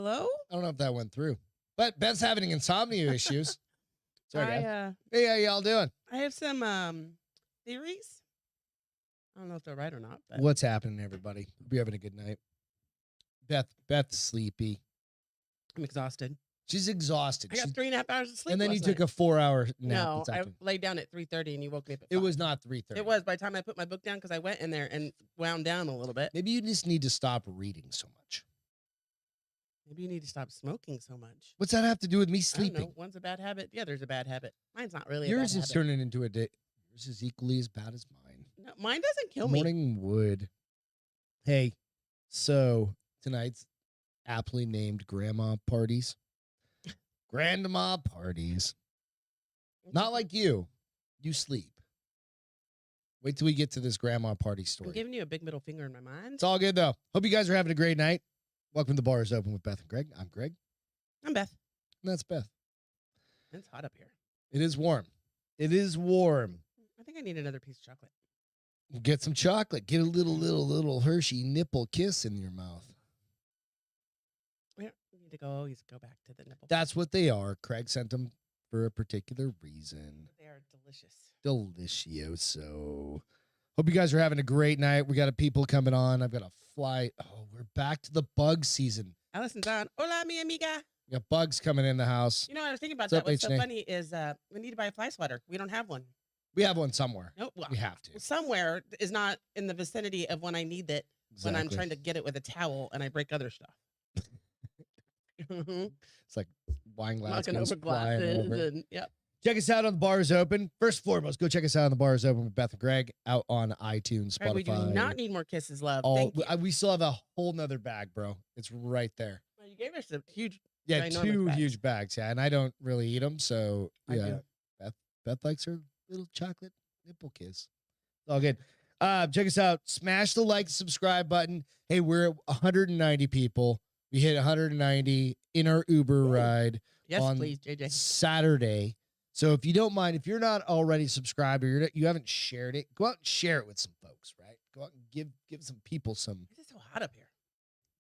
Hello? I don't know if that went through. But Beth's having insomnia issues. Sorry, guys. I Hey, how y'all doing? I have some theories. I don't know if they're right or not, but What's happening, everybody? Hope you're having a good night. Beth's sleepy. I'm exhausted. She's exhausted. I got 3.5 hours of sleep. And then you last took night. a 4-hour nap. No, this I afternoon. laid down at 3:30 and you woke me up at It 5. was not 3:30. It was by the time I put my book down because I went in there and wound down a little bit. Maybe you just need to stop reading so much. Maybe you need to stop smoking so much. What's that have to do with me I sleeping? don't know. One's a bad habit. The other's a bad habit. Mine's not really Yours a bad is habit. turning into a day. Yours is equally as bad as mine. No, mine doesn't kill me. Morning wood. Hey, so tonight's aptly named grandma parties. Grandma parties. Not like you. You sleep. Wait till we get to this grandma party I'm story. giving you a big middle finger in my mind. It's all good, though. Hope you guys are having a great night. Welcome to The Bar is Open with Beth and Greg. I'm Greg. I'm Beth. And that's Beth. It's hot up here. It is warm. It is warm. I think I need another piece of chocolate. Get some chocolate. Get a little Hershey nipple kiss in your mouth. We need to go back to the nipple. That's what they are. Craig sent them for a particular reason. They are delicious. Delicioso. Hope you guys are having a great night. We got people coming on. I've got a flight. Oh, we're back to the bug season. Allison's on. Hola, mi amiga. We got bugs coming in the house. You know, I was thinking about What's that. up, What's so H&A? funny is we need to buy a fly swatter. We don't have one. We have one somewhere. No, well, We have to. somewhere is not in the vicinity of when I need it. When I'm Exactly. trying to get it with a towel and I break other stuff. Mhm. It's like wine glass Knocking goes over flying glasses over. and yep. Check us out on The Bar is Open. First and foremost, go check us out on The Bar is Open with Beth and Greg out on iTunes, Spotify. Right, we do not need more kisses, love. all, Thank you. we still have a whole nother bag, bro. It's right there. Well, you gave us a huge. Yeah, Ginormous 2 bags. huge bags. Yeah, and I don't really eat them, so I yeah. do. Beth likes her little chocolate nipple kiss. It's all good. Check us out. Smash the like, subscribe button. Hey, we're at 190 people. We hit 190 in our Uber ride Yes, on please, JJ. Saturday. So if you don't mind, if you're not already subscribed or you haven't shared it, go out and share it with some folks, right? Go out and give some people some. It's so hot up here.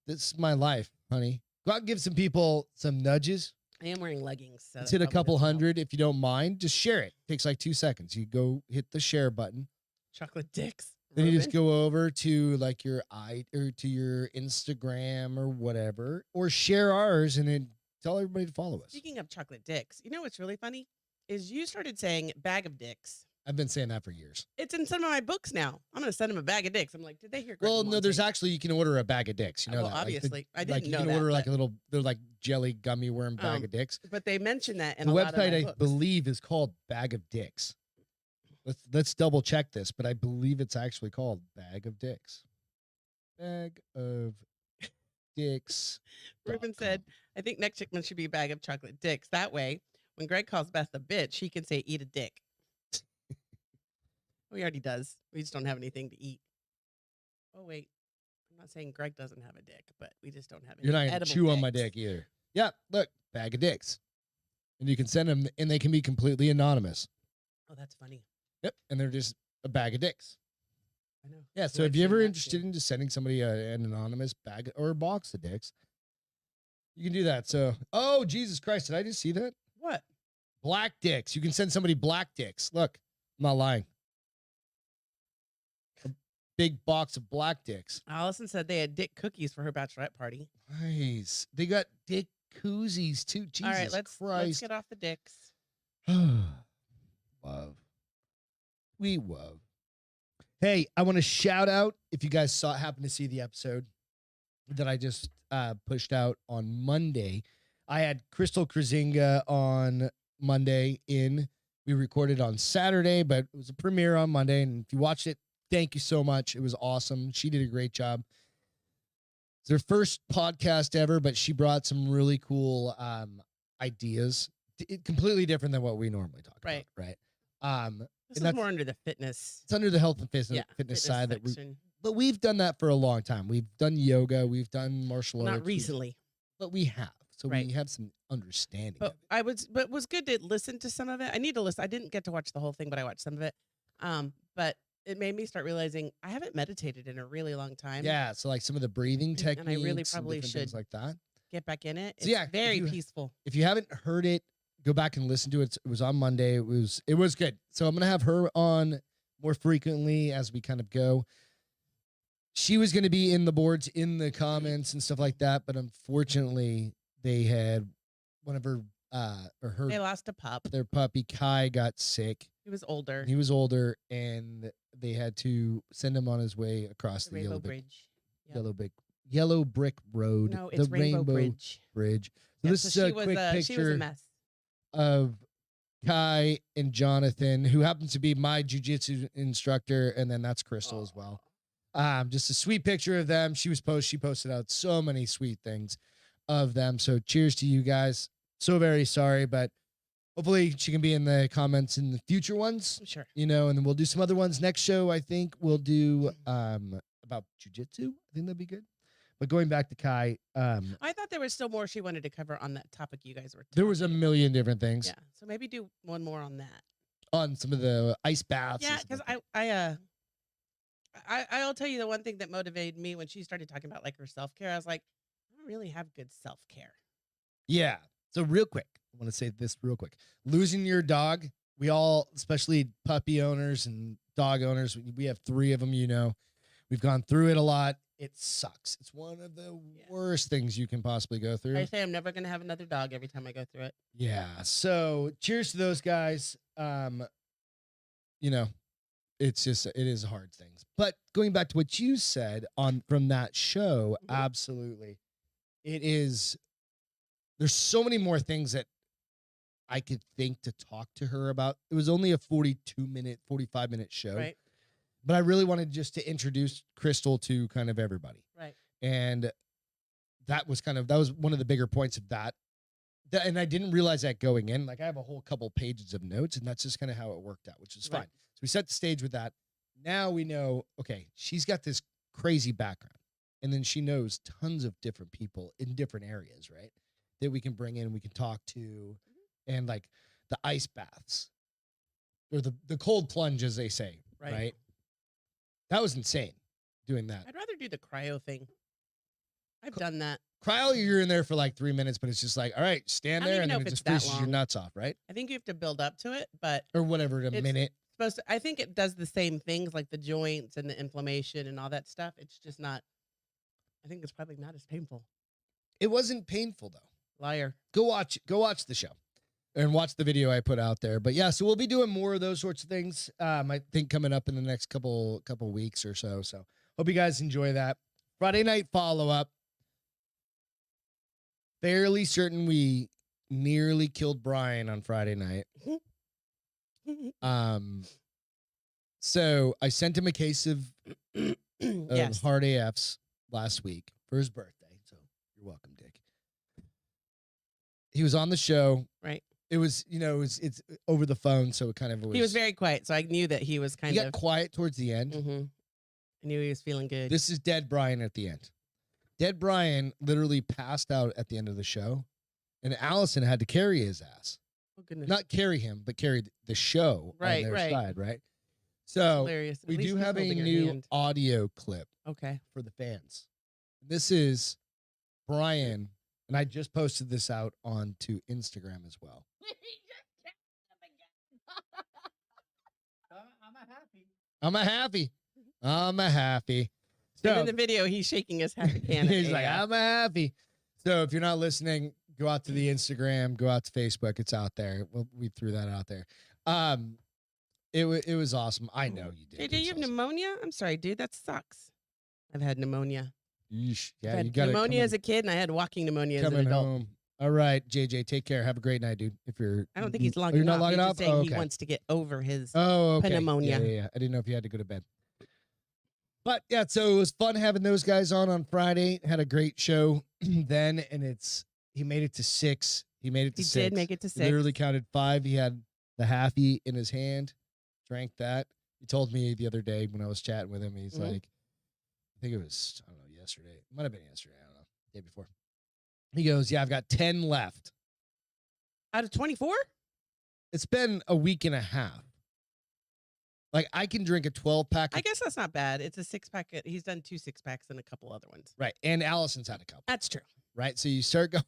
This is my life, honey. Go out and give some people some nudges. I am wearing leggings. So Let's that hit a probably couple doesn't help. hundred if you don't mind. Just share it. Takes like 2 seconds. You go hit the share button. Chocolate dicks. Then you just Ruben. go over to like your or to your Instagram or whatever, or share ours and then tell everybody to follow us. Speaking of chocolate dicks, you know what's really funny is you started saying bag of dicks. I've been saying that for years. It's in some of my books now. I'm going to send them a bag of dicks. I'm like, did they hear? Greg Well, no, there's Monte? actually you can order a bag of dicks. You know Well, that. obviously. I Like didn't you know can that, order like but- a little, they're like jelly gummy worm bag of dicks. But they mentioned that in The a lot of website my I books. believe is called Bag of Dicks. Let's double check this, but I believe it's actually called Bag of Dicks. Bag of Dicks. Ruben said, I think next shipment should be a bag of chocolate dicks. That way, when Greg calls Beth a bitch, he can say, eat a dick. He already does. We just don't have anything to eat. Oh, wait. I'm not saying Greg doesn't have a dick, but we just don't have any You're not going to edible chew on my dicks. dick either. Yeah, look, Bag of Dicks. And you can send them, and they can be completely anonymous. Oh, that's funny. Yep, and they're just a bag of dicks. I know. Yeah, That's so what if I you're said ever last interested year. in just sending somebody an anonymous bag or a box of dicks, you can do that. So, oh, Jesus Christ, did I just see that? What? Black dicks. You can send somebody black dicks. Look, I'm not lying. A big box of black dicks. Allison said they had dick cookies for her bachelorette party. Nice. They got dick koozies too. Jesus All right, let's Christ. get off the dicks. Love. We love. Hey, I want to shout out if you guys happen to see the episode that I just pushed out on Monday. I had Crystal Krasinga on Monday we recorded on Saturday, but it was a premiere on Monday. And if you watched it, thank you so much. It was awesome. She did a great job. It's her first podcast ever, but she brought some really cool ideas. Completely different than what we normally talk Right. about, right? This And is more under the fitness. it's under the health and fitness, Yeah, fitness side that we, section. but we've done that for a long time. We've done yoga, we've done martial arts, Not recently. but we have. So Right. we have some understanding But of it. but it was good to listen to some of it. I need to listen. I didn't get to watch the whole thing, but I watched some of it. But it made me start realizing I haven't meditated in a really long time. Yeah, so like some of the breathing And techniques, I really and probably different things should. like that. get back in it. So, It's yeah, if very you- peaceful. If you haven't heard it, go back and listen to it. It was on Monday. It was good. So I'm gonna have her on more frequently as we kind of go. She was gonna be in the boards, in the comments and stuff like that, but unfortunately, they had one of her or her They lost a pup. their puppy Kai got sick. He was older. He was older, and they had to send him on his way across The the Rainbow yellow brick, Bridge. Yep. yellow brick road. No, the it's Rainbow Bridge. Bridge. So Yep, this is a she was quick she was picture a mess. of Kai and Jonathan, who happens to be my jujitsu instructor, and then that's Crystal as well. Just a sweet picture of them. She posted out so many sweet things of them. So cheers to you guys. So very sorry, but hopefully she can be in the comments in the future ones. Sure. And then we'll do some other ones. Next show, I think we'll do about jujitsu. I think that'd be good. But going back to Kai, I thought there was still more she wanted to cover on that topic you guys were talking there was a about. million different things Yeah. So maybe do one more on that. on some of the ice baths. Yeah, and stuff because like that. I'll tell you the one thing that motivated me when she started talking about like her self care. I was like, I don't really have good self care. Yeah. So real quick, I want to say this real quick. Losing your dog, we all, especially puppy owners and dog owners, we have 3 of them, we've gone through it a lot. It sucks. It's one of the worst things you can possibly go through. I say I'm never going to have another dog every time I go through it. Yeah. So cheers to those guys. It is hard things. But going back to what you said from that show, absolutely. It is. There's so many more things that I could think to talk to her about. It was only a 45-minute show. Right. But I really wanted just to introduce Crystal to kind of everybody. Right. And that was one of the bigger points of that. And I didn't realize that going in. Like I have a whole couple pages of notes, and that's just kind of how it worked out, which is fine. Right. So we set the stage with that. Now we know, okay, she's got this crazy background. And then she knows tons of different people in different areas, right? That we can bring in, we can talk to, and like the ice baths or the cold plunge, as they say, right? That was insane doing that. I'd rather do the cryo thing. I've done that. Cryo, you're in there for like 3 minutes, but it's just like, all right, stand I don't there, even and know then if it it's just that freezes your long. nuts off, right? I think you have to build up to it, but Or whatever, a It's- minute. I think it does the same things like the joints and the inflammation and all that stuff. It's just not. I think it's probably not as painful. It wasn't painful though. Liar. Go watch the show and watch the video I put out there. But yeah, so we'll be doing more of those sorts of things. I think coming up in the next couple weeks or so. So hope you guys enjoy that. Friday night follow-up. Fairly certain we nearly killed Brian on Friday night. So I sent him a case of Yes. hard AFs last week for his birthday. So you're welcome, Dick. He was on the show. Right. It was, it's over the phone, so it kind of was. He was very quiet, so I knew that he was He kind got of. quiet towards the end. I knew he was feeling good. This is dead Brian at the end. Dead Brian literally passed out at the end of the show, and Allison had to carry his ass. Oh goodness. Not carry him, but carry the show on Right, their right. side, right? That's So hilarious. At we least do he's have a holding her new hand. audio clip Okay. for the fans. This is Brian, and I just posted this out onto Instagram as well. I'm a happy. And So in the video, he's shaking his half a can. of he's like, AF. I'm a happy. So if you're not listening, go out to the Instagram, go out to Facebook. It's out there. We threw that out there. It was awesome. I know you did. JJ, It's you have awesome. pneumonia? I'm sorry, dude. That sucks. I've had pneumonia. Yeesh. I've Yeah, had you got pneumonia as a kid, and I had walking pneumonia as an coming adult. home. All right, JJ, take care. Have a great night, dude. If you're, I don't think he's oh, logging you're not off. logging He's off. just saying Oh, he okay. wants to get over his. Oh, okay. pneumonia. Yeah. I didn't know if you had to go to bed. But yeah, so it was fun having those guys on Friday. Had a great show then, and he made it to 6. He made it to He 6. did make it to He 6. literally counted 5. He had the halfie in his hand, drank that. He told me the other day when I was chatting with him, he's Mhm. like, I think it was, I don't know, yesterday. It might have been yesterday. I don't know. Day before. He goes, yeah, I've got 10 left. Out of 24? It's been a week and a half. Like I can drink a 12-pack. I guess that's not bad. It's a 6-pack. He's done 2 6-packs and a couple other ones. Right. And Allison's had a couple. That's true. right? So you start going.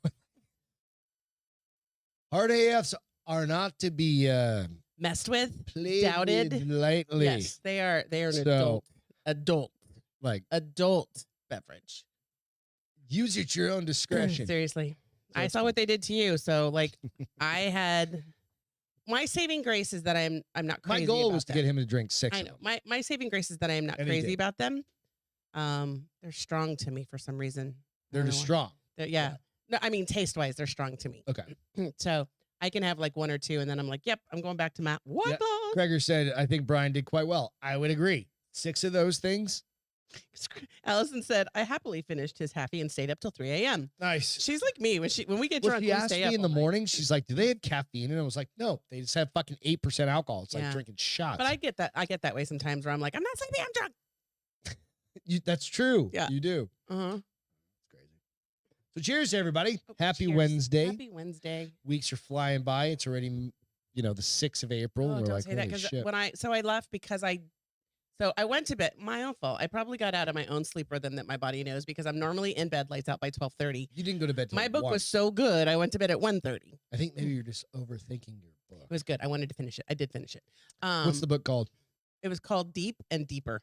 Hard AFs are not to be Messed with, played doubted. with lightly. Yes, they are. They are an So, adult like, beverage. use it at your own discretion. Seriously, So I it's saw fun. what they did to you. So like, I had my saving grace is that I'm not crazy. My goal about was to them. get him to drink 6 I of know them. my saving grace is that I am not And he crazy did. about them. They're strong to me for some reason. They're just strong. Yeah. No, I mean taste wise, they're strong to me. Okay. So I can have like 1 or 2, and then I'm like, yep, I'm going back to Matt. What? Yeah. Gregor said, I think Brian did quite well. I would agree. 6 of those things. Allison said, I happily finished his happy and stayed up till 3 a.m. Nice. She's like me when we get Well, drunk. she We asked stay me up in the all night. morning, she's like, do they have caffeine? And I was like, no, they just have fucking 8% alcohol. It's like Yeah. drinking shots. But I get that. I get that way sometimes where I'm like, I'm not sleepy, I'm drunk. That's true. Yeah. You do. Uh-huh. It's crazy. So cheers, everybody. Oh, Happy cheers. Wednesday. Happy Wednesday. Weeks are flying by. It's already, the 6th of April. Oh, We're don't like, say that holy because shit. when I left because I went to bed. My own fault. I probably got out of my own sleep rhythm that my body knows because I'm normally in bed lights out by 12:30. You didn't go to bed till My book 1. was so good. I went to bed at 1:30. I think maybe you're just overthinking your book. It was good. I wanted to finish it. I did finish it. What's the book called? It was called Deep and Deeper.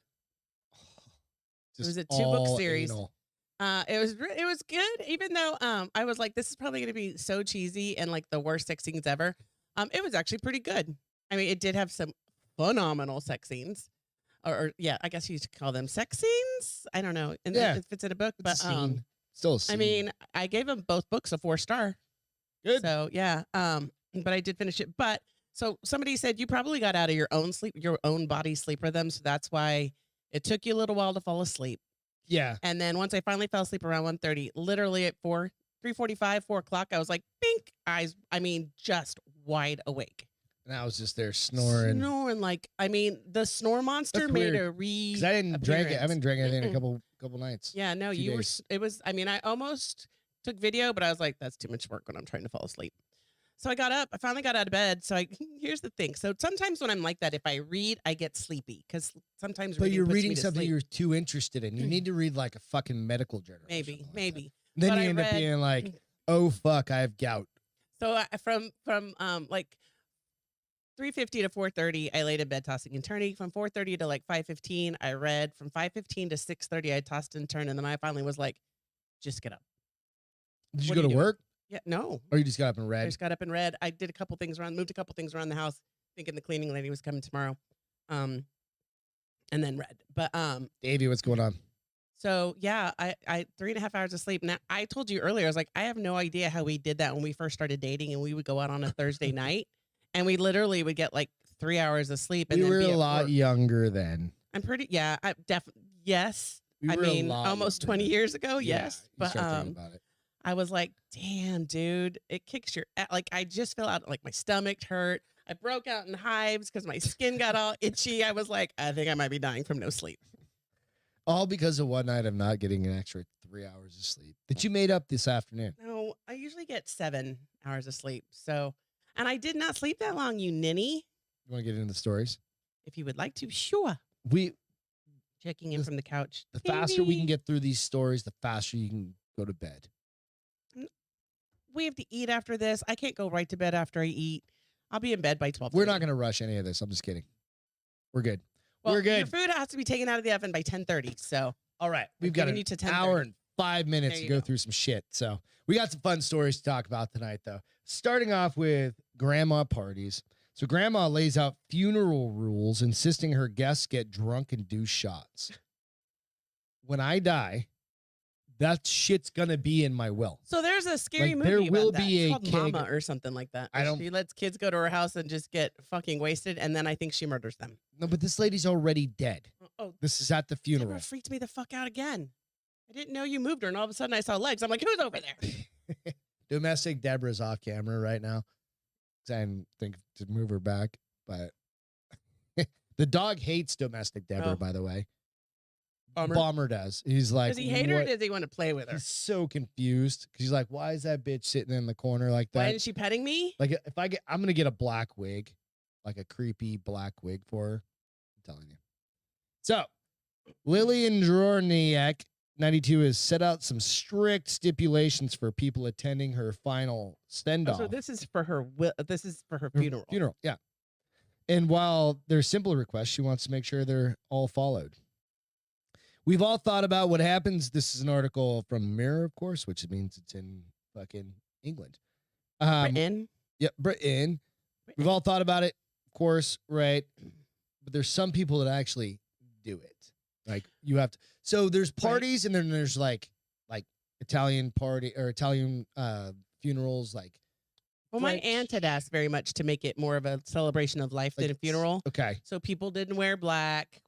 Just was a 2-book all series. anal. It was good, even though I was like, this is probably going to be so cheesy and like the worst sex scenes ever. It was actually pretty good. I mean, it did have some phenomenal sex scenes, or yeah, I guess you could call them sex scenes. I don't know, and Yeah. if it's in a book, It's but a scene. Still a scene. I mean, I gave them both books a 4-star. Good. So yeah, but I did finish it. But so somebody said you probably got out of your own body sleep rhythm, so that's why it took you a little while to fall asleep. Yeah. And then once I finally fell asleep around 1:30, literally at 3:45, 4 o'clock, I was like, bink, eyes, I mean, just wide awake. And I was just there snoring. Snoring like, I mean, the snore monster That's made weird, a Because I didn't drink it. I haven't drank anything in a couple nights. Yeah, no, few you were, days. it was, I mean, I almost took video, but I was like, that's too much work when I'm trying to fall asleep. So I got up, I finally got out of bed. So here's the thing. So sometimes when I'm like that, if I read, I get sleepy because sometimes But you're puts reading me to something sleep. you're too interested in. You need to read like a fucking medical journal. or Maybe, something like that. maybe. Then But you I end up read- being like, oh fuck, I have gout. So from like 3:50 to 4:30, I laid in bed tossing and turning. From 4:30 to like 5:15, I read. From 5:15 to 6:30, I tossed and turned, and then I finally was like, just get up. Did you What go are to you doing? work? Yeah, no. Or you just got up and I read? just got up and read. I did a couple things around, moved a couple things around the house, thinking the cleaning lady was coming tomorrow. And then read. But Davey, what's going on? so yeah, I 3.5 hours of sleep. Now I told you earlier, I was like, I have no idea how we did that when we first started dating, and we would go out on a Thursday night, and we literally would get like 3 hours of sleep. And We then were be a at lot work. younger then. I'm pretty. Yeah, I definitely. Yes, We I were a mean lot almost younger 20 then. years ago. Yeah, Yes, you but start thinking about it. I was like, damn, dude, it kicks your like. I just feel out like my stomach hurt. I broke out in hives because my skin got all itchy. I was like, I think I might be dying from no sleep. All because of one night of not getting an extra 3 hours of sleep that you made up this afternoon. No, I usually get 7 hours of sleep. So, and I did not sleep that long, you ninny. You want to get into the stories? If you would like to, sure. We Checking in from the couch. The faster we can Baby. get through these stories, the faster you can go to bed. We have to eat after this. I can't go right to bed after I eat. I'll be in bed by 12. We're not going to rush any of this. I'm just kidding. We're good. Well, We're Your good. food has to be taken out of the oven by 10:30. So All right. We've I'm got giving an you to 10:30. hour and 5 minutes There to you go go. through some shit. So we got some fun stories to talk about tonight, though. Starting off with grandma parties. So grandma lays out funeral rules, insisting her guests get drunk and do shots. When I die, that shit's going to be in my will. So there's a scary Like, movie there about will that. be It's a called keg- Mama or something like that. I don't- She lets kids go to her house and just get fucking wasted, and then I think she murders them. No, but this lady's already dead. Oh, This is at the funeral. Deborah freaked me the fuck out again. I didn't know you moved her, and all of a sudden I saw legs. I'm like, who's over there? Domestic Deborah's off camera right now. 'Cause I didn't think to move her back, but the dog hates domestic Deborah, Oh. by the way. Bummer. Bomber does. He's like, Does he hate her or "What?" does he want to play with her? He's so confused because he's like, why is that bitch sitting in the corner like Why that? isn't she petting me? Like, if I'm gonna get a black wig, like a creepy black wig for her. I'm telling you. So, Lillian Drorniak 92 is set out some strict stipulations for people attending her final send Oh, off. so this is for her. This is for her Her funeral. Funeral, yeah. And while they're simple requests, she wants to make sure they're all followed. We've all thought about what happens. This is an article from Mirror, of course, which means it's in fucking England. Britain. Yep, Britain. We've all thought about it, of course, right? But there's some people that actually do it. Like you have to. So there's parties, and then there's like Italian party or Italian funerals, like. Well, my aunt had asked very much to make it more of a celebration of life than a funeral. Okay. So people didn't wear black.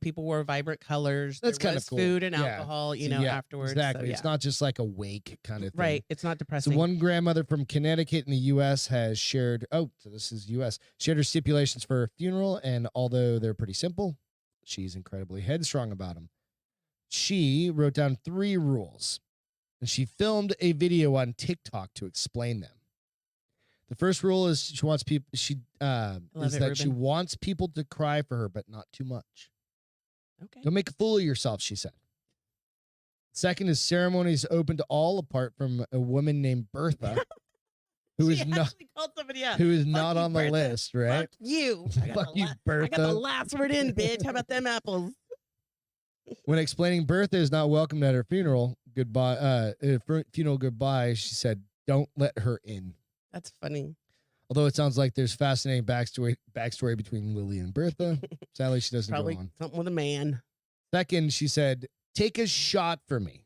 People wore vibrant colors. That's There kind was of cool. food and Yeah. alcohol, So, yeah, afterwards. Exactly. So, yeah. It's not just like a wake kind of thing. Right. It's not depressing. So one grandmother from Connecticut in the U.S. has shared. Oh, so this is U.S. Shared her stipulations for her funeral, and although they're pretty simple, she's incredibly headstrong about them. She wrote down 3 rules, and she filmed a video on TikTok to explain them. The first rule is she wants people. She wants people to cry for her, but not too much. Okay. Don't make a fool of yourself, she said. Second is ceremonies open to all, apart from a woman named Bertha, who is not on the list, right? Fuck you. Fuck you, Bertha. I got the last word in, bitch. How about them apples? When explaining Bertha is not welcomed at her funeral goodbye, she said, "Don't let her in." That's funny. Although it sounds like there's fascinating backstory between Lily and Bertha. Sadly, she doesn't Probably go on. something with a man. Second, she said, "Take a shot for me."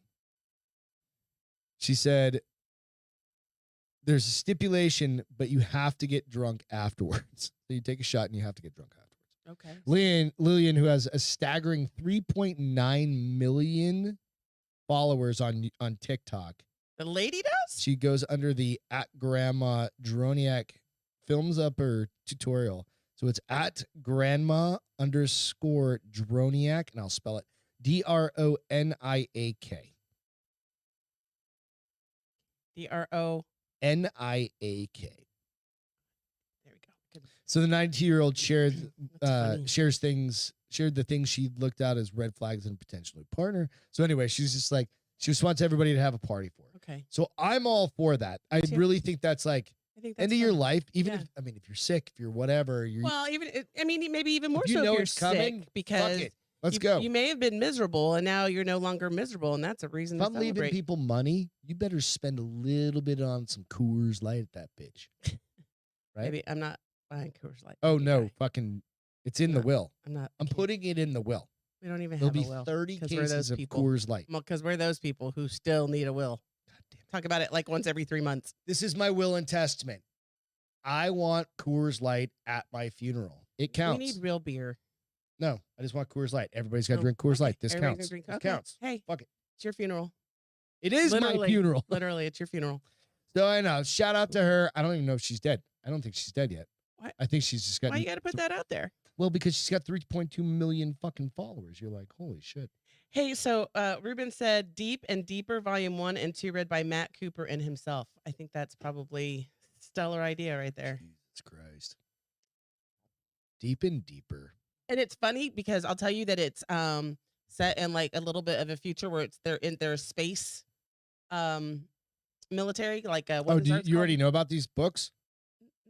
She said, "There's a stipulation, but you have to get drunk afterwards." So you take a shot and you have to get drunk afterwards. Okay. Lillian, who has a staggering 3.9 million followers on TikTok. The lady does? She goes under the @Grandma Droniak, films up her tutorial. So it's @Grandma _Droniak, and I'll spell it DRONIAK. DRONIAK. There we go. Good. So the 92-year-old shared That's funny. shared the things she looked at as red flags in a potential new partner. So anyway, she's just like, she just wants everybody to have a party for her. Okay. So I'm all for that. I really think that's like I think that's end of your fun. life. Even Yeah. if you're sick, if you're whatever, Well, maybe even more if you so know if you're it's coming, sick, because fuck it. Let's you, go. you may have been miserable and now you're no longer miserable, and that's a reason If to I'm leaving celebrate. people money, you better spend a little bit on some Coors Light at that bitch. Right? Maybe I'm not buying Coors Light. Oh Maybe no, fucking! It's in the No, will. I'm not. I'm putting it in the will. We don't even There'll have be a will. 30 'cause we're cases those of people. Coors Light. Well, because we're those people who still need a will. God damn it. Talk about it like once every 3 months. This is my will and testament. I want Coors Light at my funeral. It counts. We need real beer. No, I just want Coors Light. Everybody's got to Oh, drink Coors okay. Light. This Everybody's counts. gonna drink- This okay. counts. Hey, Fuck it. it's your funeral. It is my Literally. funeral. Literally, it's your funeral. So I know. Shout out to her. I don't even know if she's dead. I don't think she's dead yet. What? I think she's just got. Why you got to put that out there? Well, because she's got 3.2 million fucking followers. You're like, holy shit. Hey, so Ruben said Deep and Deeper Volume 1 and 2 read by Matt Cooper and himself. I think that's probably stellar idea right there. Jesus Christ. Deep and deeper. And it's funny because I'll tell you that it's set in like a little bit of a future where they're in their space military, like Oh, you already know about these books?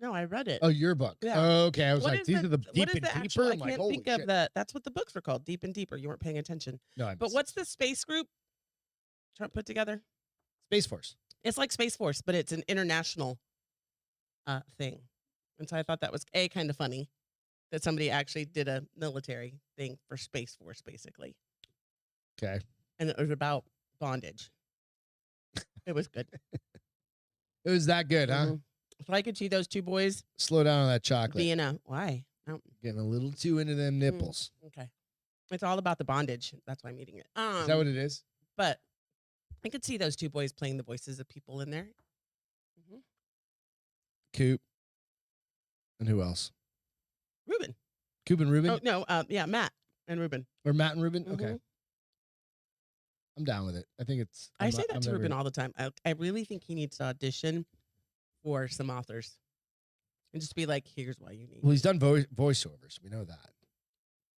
No, I read it. Oh, your book. Yeah. Oh, okay. I was What like, is these are the what deep is and the deeper. actual- I'm I like, can't holy think shit. of the. That's what the books were called, Deep and Deeper. You weren't paying attention. No, But what's the space group Trump put together? Space Force? It's like Space Force, but it's an international thing. And so I thought that was kind of funny that somebody actually did a military thing for Space Force, basically. Okay. And it was about bondage. It was good. It was that good, huh? Mhm. So I could see those two boys Slow down on that chocolate. being why? Oh, Getting a little too into them nipples. okay. It's all about the bondage. That's why I'm eating it. Is that what it is? But I could see those two boys playing the voices of people in there. Mhm. Coop. And who else? Ruben. Coop and Ruben? Oh, no. Yeah, Matt and Ruben. Or Matt and Ruben? Okay. Mhm. I'm down with it. I think it's. I say that to Ruben all the time. I really think he needs to audition for some authors and just be like, here's why you need. Well, he's done voiceovers. We know that.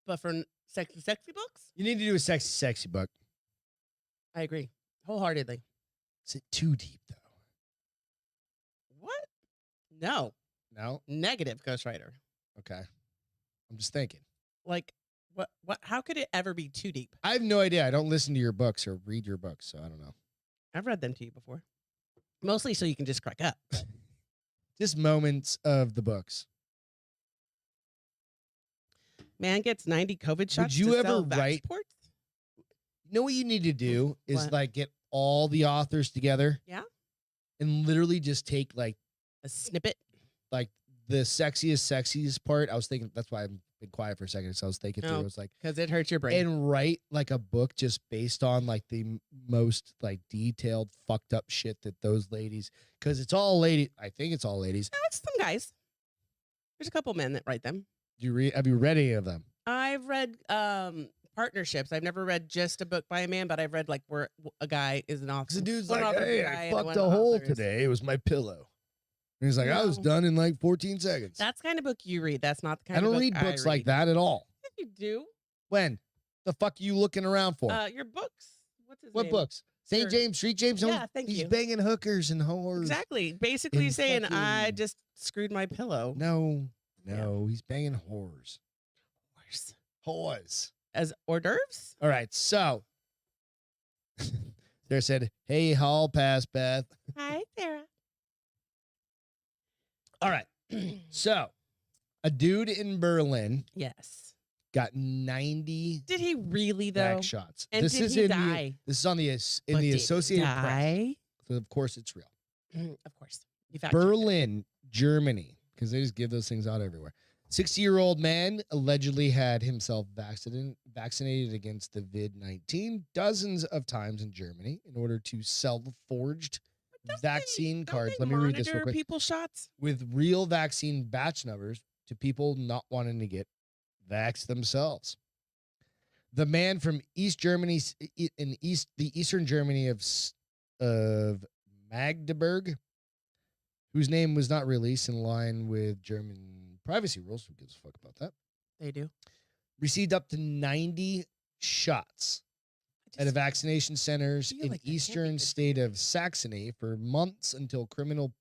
But for sexy books? You need to do a sexy book. I agree wholeheartedly. Is it too deep though? What? No. No. Negative, Ghost Rider. Okay. I'm just thinking. Like, what? How could it ever be too deep? I have no idea. I don't listen to your books or read your books, so I don't know. I've read them to you before, mostly so you can just crack up. Just moments of the books. Man gets 90 COVID shots. Would you to ever sell write? Vaxports? You know what you need to do is What? like get all the authors together. Yeah. And literally just take like A snippet. the sexiest part. I was thinking that's why I've been quiet for a second. So I was thinking through. Oh. I was like, Because it hurts your brain. and write like a book just based on like the most like detailed fucked up shit that those ladies, because it's all lady. I think it's all ladies. No, it's some guys. There's a couple men that write them. Have you read any of them? I've read partnerships. I've never read just a book by a man, but I've read like where a guy is an author. The dude's one like, author's hey, guy I and fucked one a hole author is- today. It was my pillow. And he's like, I was No. done in like 14 seconds. That's the kind of book you read. That's not the kind I of don't book read books like read. that at all. Yes, you do. When? The fuck are you looking around for? Your books. What's his What name? books? St. Sure. James, Street James? No, Yeah, thank he's you. banging hookers and whores. Exactly. Basically in saying I fucking- just screwed my pillow. No, Yeah. he's banging whores. Worse. Whores. As hors d'oeuvres? All right, so Sarah said, hey, hall pass, Beth. Hi, Sarah. All right, so a dude in Berlin Yes. got 90 Did he really though? back shots. And this did is he in die? This is on the in But the did he Associated Press. die? So of course, it's real. Of course. You fact checked it. Berlin, Germany, because they just give those things out everywhere. 60-year-old man allegedly had himself vaccinated against the vid-19 dozens of times in Germany in order to sell the forged Don't vaccine don't cards. they Let me read this real monitor quick. people's shots. With real vaccine batch numbers to people not wanting to get vaxxed themselves. The man from East Germany, the Eastern Germany of Magdeburg, whose name was not released in line with German privacy rules. Who gives a fuck about that? They do. Received up to 90 shots I at a just- vaccination centers feel in like that can't be eastern good. state of Saxony for months until criminal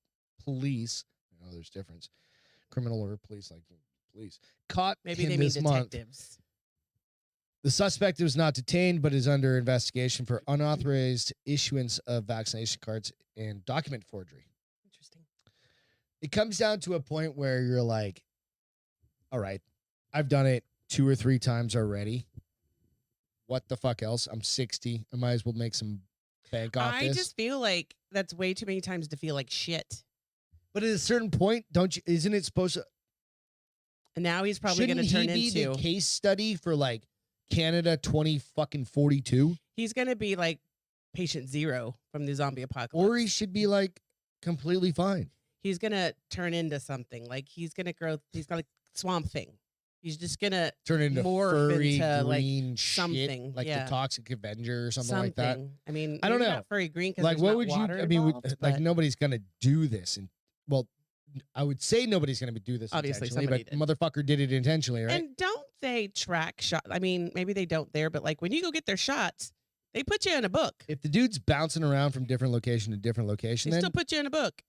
police, there's difference, criminal or police, like police, caught Maybe him they mean this month. detectives. The suspect was not detained, but is under investigation for unauthorized issuance of vaccination cards and document forgery. Interesting. It comes down to a point where you're like, all right, I've done it 2 or 3 times already. What the fuck else? I'm 60. I might as well make some bank off I this. just feel like that's way too many times to feel like shit. But at a certain point, isn't it supposed to? And now he's probably going to Shouldn't turn he be into. the case study for like Canada 2042? He's going to be like patient zero from the zombie apocalypse. Or he should be like completely fine. He's going to turn into something. Like he's going to grow. He's got like Swamp Thing. He's just going to Turn into morph furry into, like, green shit, something, like yeah. the Toxic Avenger or something like that. I mean, I don't maybe know. not furry green because Like, what would you? water I mean, involved, like but nobody's gonna do this, and well, I would say nobody's gonna do this Obviously, intentionally, but somebody motherfucker did it intentionally, right? And don't they track shot? I mean, maybe they don't there, but like when you go get their shots, they put you in a book. If the dude's bouncing around from different location to different location, They then still put you in a book.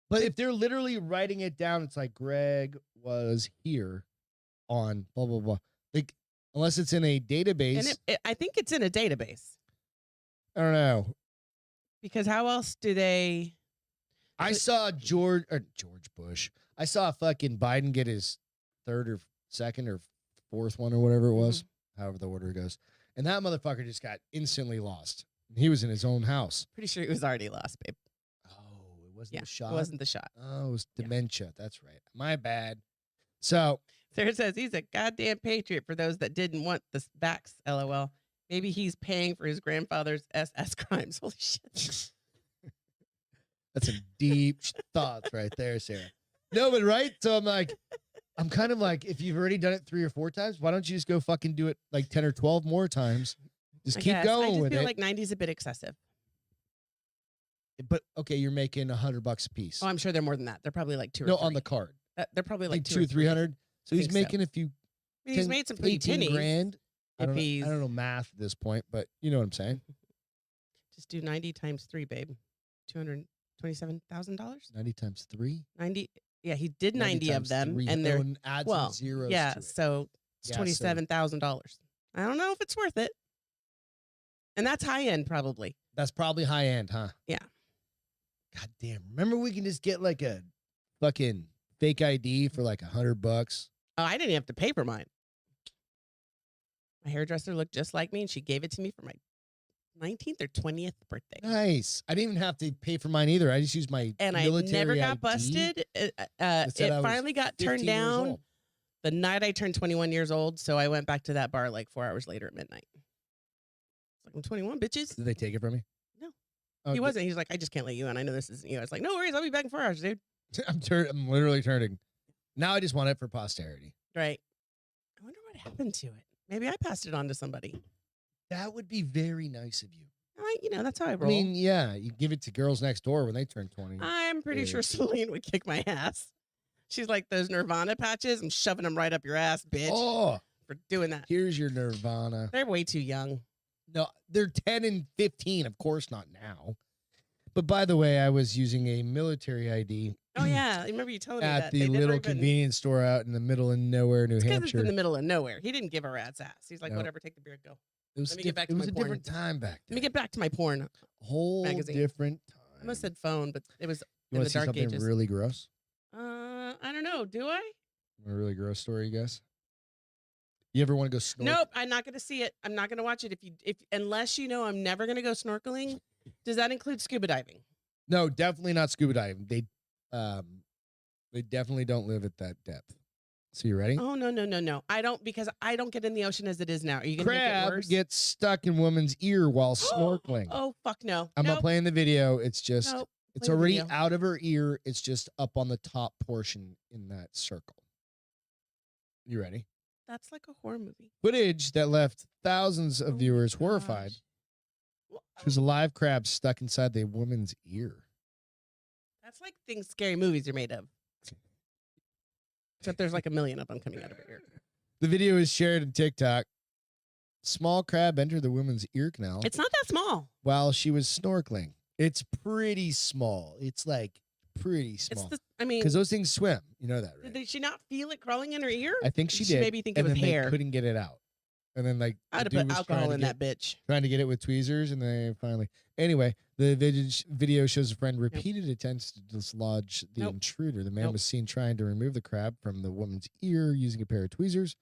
but if they're literally writing it down, it's like Greg was here on blah blah blah. Like unless it's in a database, And I think it's in a database I don't know. because how else do they? I But- saw George Bush. I saw fucking Biden get his 3rd or 2nd or 4th one or whatever it was, however the order goes. And that motherfucker just got instantly lost. He was in his own house. Pretty sure it was already lost, babe. Oh, it wasn't Yeah, a shot. it wasn't the shot. Oh, it was Yeah. dementia. That's right. My bad. So Sarah says he's a goddamn patriot for those that didn't want the backs. LOL. Maybe he's paying for his grandfather's SS crimes. Holy shit. that's some deep thoughts right there, Sarah. No, but right. So I'm kind of like, if you've already done it 3 or 4 times, why don't you just go fucking do it like 10 or 12 more times? Just I keep guess. going I just with feel it. like 90's a bit excessive. But okay, you're making $100 a piece. Oh, I'm sure they're more than that. They're probably like 2 or No, 3. on the card. They're probably Like like 2 or 300. So he's think so. making a few. I mean, he's 10, made some pretty 18 pennies. grand. I if don't, know, he's- I don't know math at this point, but you know what I'm saying. Just do 90 times 3, babe. $227,000. 90 times 3? 90. Yeah, he did 90 90 of times them, 3. and they're And add some zeros yeah. to it. So it's Yeah, so- $27,000. I don't know if it's worth it, and that's high end probably. That's probably high end, huh? Yeah. God damn. Remember we can just get like a fucking fake ID for like $100. Oh, I didn't have to pay for mine. My hairdresser looked just like me, and she gave it to me for my 19th or 20th birthday. Nice. I didn't even have to pay for mine either. I just used my And I military never got ID. busted. It said I was finally got 15 turned years down old. the night I turned 21 years old. So I went back to that bar like 4 hours later at midnight. It's like, I'm 21, bitches. Did they take it from me? No. Oh, He wasn't. He's like, I just can't let you in. I know this isn't you. I was like, no worries. I'll be back in 4 hours, dude. I'm literally turning. Now I just want it for posterity. Right. I wonder what happened to it. Maybe I passed it on to somebody. That would be very nice of you. That's how I I roll. mean, yeah, you give it to girls next door when they turn 20. I'm pretty Yeah. sure Celine would kick my ass. She's like, those Nirvana patches, I'm shoving them right up your ass, bitch, Oh, for doing that. here's your Nirvana. They're way too young. No, they're 10 and 15. Of course not now. But by the way, I was using a military ID Oh, yeah. I remember you telling me that. at the They never little even- convenience store out in the middle of nowhere, New It's 'cause it's Hampshire. in the middle of nowhere. He didn't give a rat's ass. He's like, No. whatever, take the beer, go. It was, Let me get back to it was my a porn. different time back Let me then. get back to my porn. Whole magazine. different time. I almost said phone, but it was you in want the to see dark something ages. really gross? I don't know. Do I? A really gross story, you guys? You ever want to go snorkel? Nope. I'm not going to see it. I'm not going to watch it. Unless you know I'm never going to go snorkeling. Does that include scuba diving? No, definitely not scuba diving. They definitely don't live at that depth. So you ready? Oh, no. I don't, because I don't get in the ocean as it is now. Are you going to make it Crab worse? gets stuck in woman's ear while snorkeling. Oh, fuck no. I'm Nope. not playing the video. It's just, Nope. it's Play the already video. out of her ear. It's just up on the top portion in that circle. You ready? That's like a horror movie. Footage that left thousands Oh of my viewers horrified. gosh. Well, There's a live crab stuck inside the woman's ear. that's like things scary movies are made of. Except there's like a million of them coming out of her ear. The video is shared on TikTok. Small crab entered the woman's ear canal It's not that small. while she was snorkeling. It's pretty small. It's like pretty small. I mean, Because those things swim. You know that, right? did she not feel it crawling in her ear? I think she She did. maybe think it and was then hair. They couldn't get it out. And then like I'd the have dude put was alcohol in trying that bitch. to get it with tweezers, and they finally. Anyway, the video shows a friend repeated attempts to dislodge the Nope. intruder. The man Nope. was seen trying to remove the crab from the woman's ear using a pair of tweezers.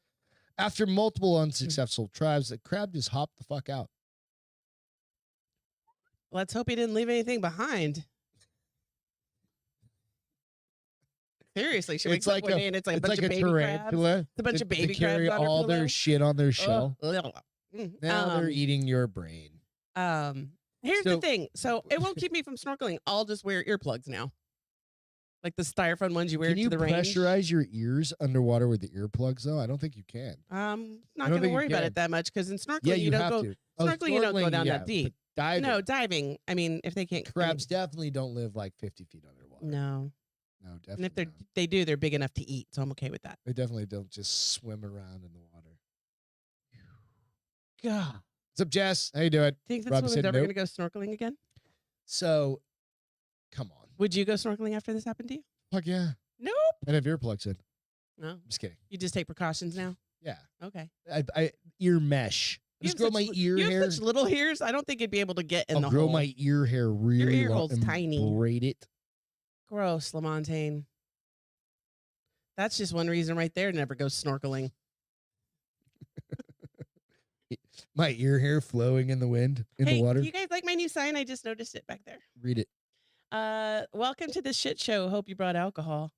After multiple unsuccessful tries, the crab just hopped the fuck out. Let's hope he didn't leave anything behind. Seriously, she wakes It's up like one day and it's like a It's bunch like of a baby crabs. tarantula. It's a bunch They- of baby they carry crabs on her all pillow. their shit on their shell. Ugh. Now they're eating your brain. Here's the So- thing. So it won't keep me from snorkeling. I'll just wear earplugs now. Like the styrofoam ones you wear Can to you the range. pressurize your ears underwater with the earplugs, though? I don't think you can. Not don't going to think you worry about can. it that much because in snorkeling Yeah, you you don't have go. to. Snorkeling, you don't go down that but deep. Diving. No, diving. I mean, if they can't. Crabs definitely don't live like 50 feet underwater. No. No, And definitely. if they're not. they do, they're big enough to eat, so I'm okay with that. They definitely don't just swim around in the water. God, What's up, Jess? How you doing? think this Rob woman's said ever nope. going to go snorkeling again? So, come on. Would you go snorkeling after this happened to you? Fuck yeah. Nope. I'd have earplugs in. No. I'm just kidding. You just take precautions now. Yeah. Okay. I ear mesh. You Just have grow my such- ear you hair. have such little ears. I don't think it'd be able to get in I'll the grow hole. my ear hair really ear long hole's and tiny. braid it. Gross, Lamontagne. That's just one reason right there to never go snorkeling. My ear hair flowing in the wind, in Hey, the water. do you guys like my new sign? I just noticed it back there. Read it. Welcome to the shit show. Hope you brought alcohol.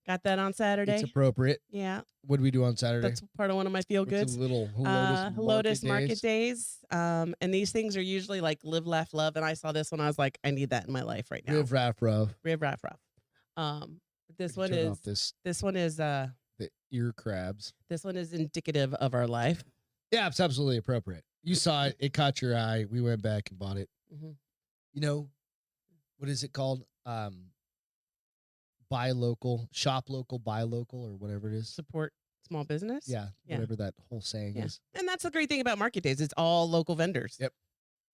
Got that on Saturday. It's appropriate. Yeah, What do we do on Saturday? that's part of one of my feel What's goods. a little Lotus Market Days. And these things are usually like live, laugh, love. And I saw this one. I was like, I need that in my life right now. Riv raff rough. Riv, raff, ruff. This We one can turn is off this one is the ear crabs. this one is indicative of our life. Yeah, it's absolutely appropriate. You saw it. It caught your eye. We went back and bought it. Mhm. You know, what is it called? Buy local, shop local, buy local, or whatever it is. Support small business. Yeah, Yeah. whatever that whole saying Yeah. is. And that's the great thing about market days. It's all local vendors. Yep.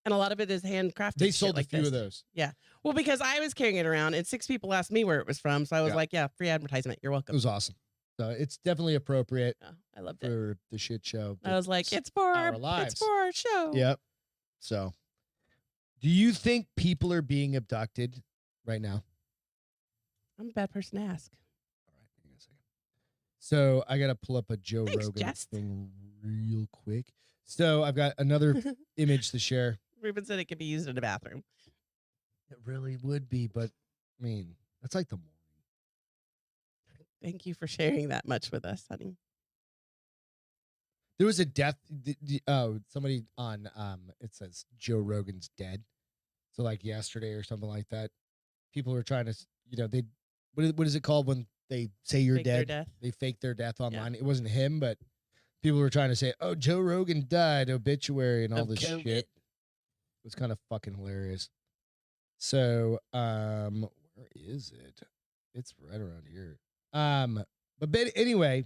And a lot of it is handcrafted. They shit sold like a few this. of those. Yeah. Well, because I was carrying it around and 6 people asked me where it was from. So I was Yeah. like, yeah, free advertisement. You're It welcome. was awesome. So it's definitely appropriate Yeah, I loved it. for the shit show. I was like, It's it's for our lives. It's for our show. Yep. So, do you think people are being abducted right now? I'm a bad person to ask. All right, hang on a second. So I gotta pull up a Joe Thanks, Rogan Jess. thing real quick. So I've got another image to share. Ruben said it could be used in a bathroom. It really would be, but I mean, that's like the morning. Thank you for sharing that much with us, honey. There was a death. Somebody on it says Joe Rogan's dead. So like yesterday or something like that. People were trying to, they what is it called when they say you're Fake their dead? death. They fake their death Yeah. online. It wasn't him, but people were trying to say, "Oh, Joe Rogan died, obituary," and all Of this COVID. shit. It was kind of fucking hilarious. So, where is it? It's right around here. But anyway,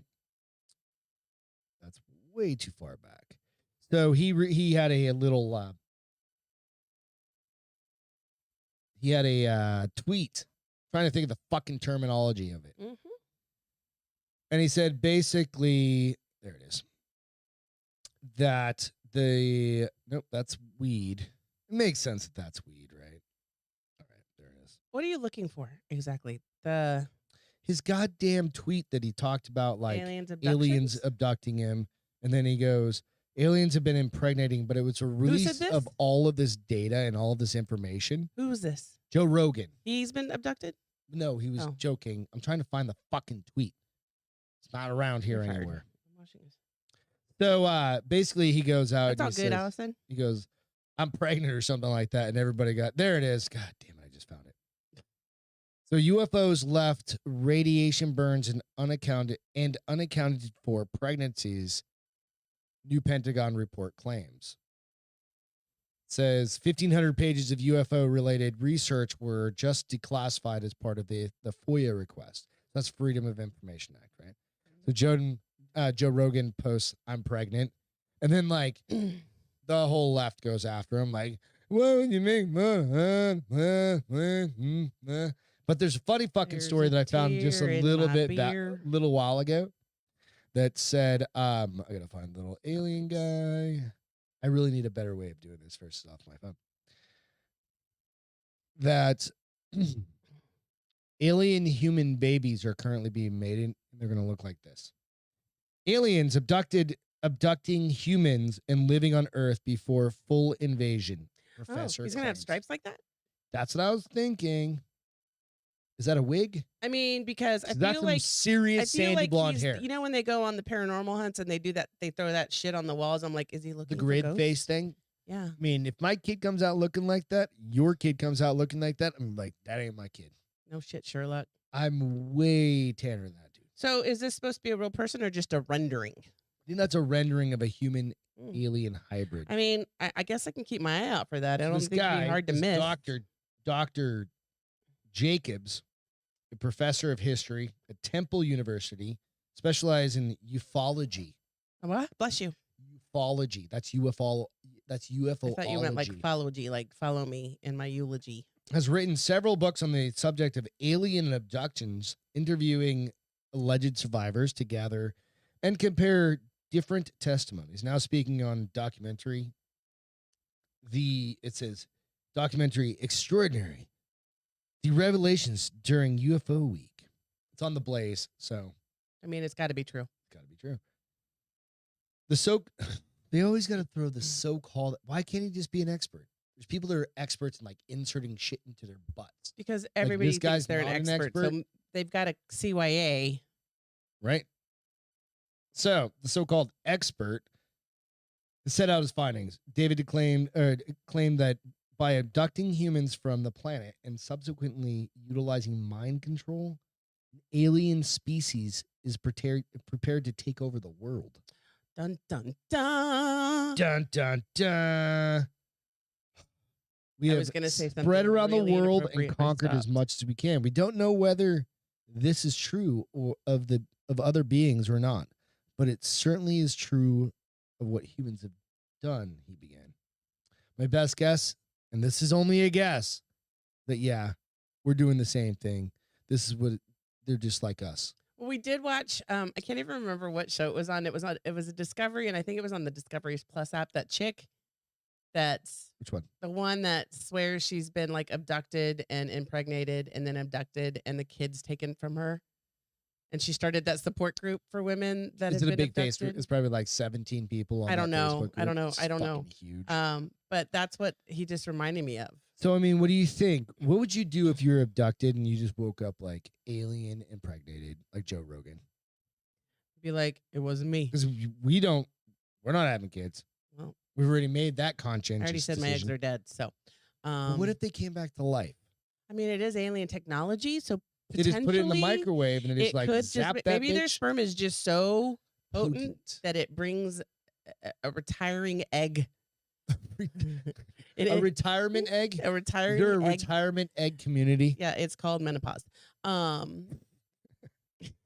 that's way too far back. So he had a little he had a tweet trying to think of the fucking terminology of it. Mm-hmm. And he said basically, there it is. That nope, that's weed. It makes sense that that's weed, right? All right, there it is. What are you looking for exactly? His goddamn tweet that he talked about, like aliens abducting him, and then he goes, aliens have been impregnating, but it was a release this? of all of this data and all of this information. Who's this? Joe Rogan. He's been abducted? No, he was joking. I'm trying to find the fucking tweet. It's not around here anywhere. I'm watching this. So basically he goes out That's and all he good, says, Allison. he goes, "I'm pregnant" or something like that, and everybody got, there it is. God damn it, I just found it. So UFOs left radiation burns and unaccounted for pregnancies, new Pentagon report claims. It says 1,500 pages of UFO-related research were just declassified as part of the FOIA request. That's Freedom of Information Act, right? So Joe Rogan posts, "I'm pregnant," and then like the whole left goes after him, like, "Why would you make money?" But there's a funny fucking story that I found just a little bit little while ago that said, I gotta find the little alien guy. I really need a better way of doing this first off my phone. That alien human babies are currently being made, and they're gonna look like this. Aliens abducting humans and living on Earth before full invasion. Professor, he's gonna have stripes like that? That's what I was thinking. Is that a wig? I mean, because I That's feel some like serious sandy blonde hair. You know when they go on the paranormal hunts and they do that, they throw that shit on the walls. I'm like, is he looking The for grid ghosts? face thing. Yeah. I mean, if my kid comes out looking like that, your kid comes out looking like that, I'm like, that ain't my kid. No shit, Sherlock. I'm way tanner than that, dude. So is this supposed to be a real person or just a rendering? I think that's a rendering of a human alien hybrid. I mean, I guess I can keep my eye out for that. I don't This think it'd guy, be hard to this miss. Dr. Jacobs, a professor of history at Temple University, specialized in ufology. What? Bless you. Ufology. That's UFO. That's UFO. I thought you meant like phology, like follow me in my eulogy. Has written several books on the subject of alien abductions, interviewing alleged survivors to gather and compare different testimonies. Now speaking on documentary, it says documentary extraordinary. The revelations during UFO week. It's on the Blaze, so I mean, it's got to be true. It's got to be true. They always got to throw the so-called. Why can't he just be an expert? There's people that are experts in like inserting shit into their butts. Because everybody this thinks guy's they're not an an expert, so they've got a CYA. Right? So, the so-called expert set out his findings. David claimed that by abducting humans from the planet and subsequently utilizing mind control, an alien species is prepared to take over the world. Dun, dun, dun. Dun, dun, dun. We have spread around the world and conquered as much as we can. We don't know whether this is true or of other beings or not, but it certainly is true of what humans have done, he began. My best guess, and this is only a guess, that yeah, we're doing the same thing. This is what they're just like us. Well, we did watch. I can't even remember what show it was on. It was on. It was a Discovery, and I think it was on the Discovery Plus app. That chick, that's Which one? the one that swears she's been like abducted and impregnated, and then abducted, and the kids taken from her. And she started that support group for women that Is have it a been big face? abducted. It's probably like 17 people on I don't that know. Facebook I don't group. know. It's I don't know. fucking huge. But that's what he just reminded me of. So, I mean, what do you think? What would you do if you were abducted and you just woke up like alien impregnated, like Joe Rogan? Be like, it wasn't me. Because we're not having kids. Well, We've already made that conscientious I already said my eggs decision. are dead. So, But what if they came back to life? I mean, it is alien technology, so They just put it in the potentially microwave and it just it like could zap just that maybe their bitch. sperm is just so potent that it brings a retiring egg. A retirement egg? A retiring Is there a egg. retirement egg community? Yeah, it's called menopause.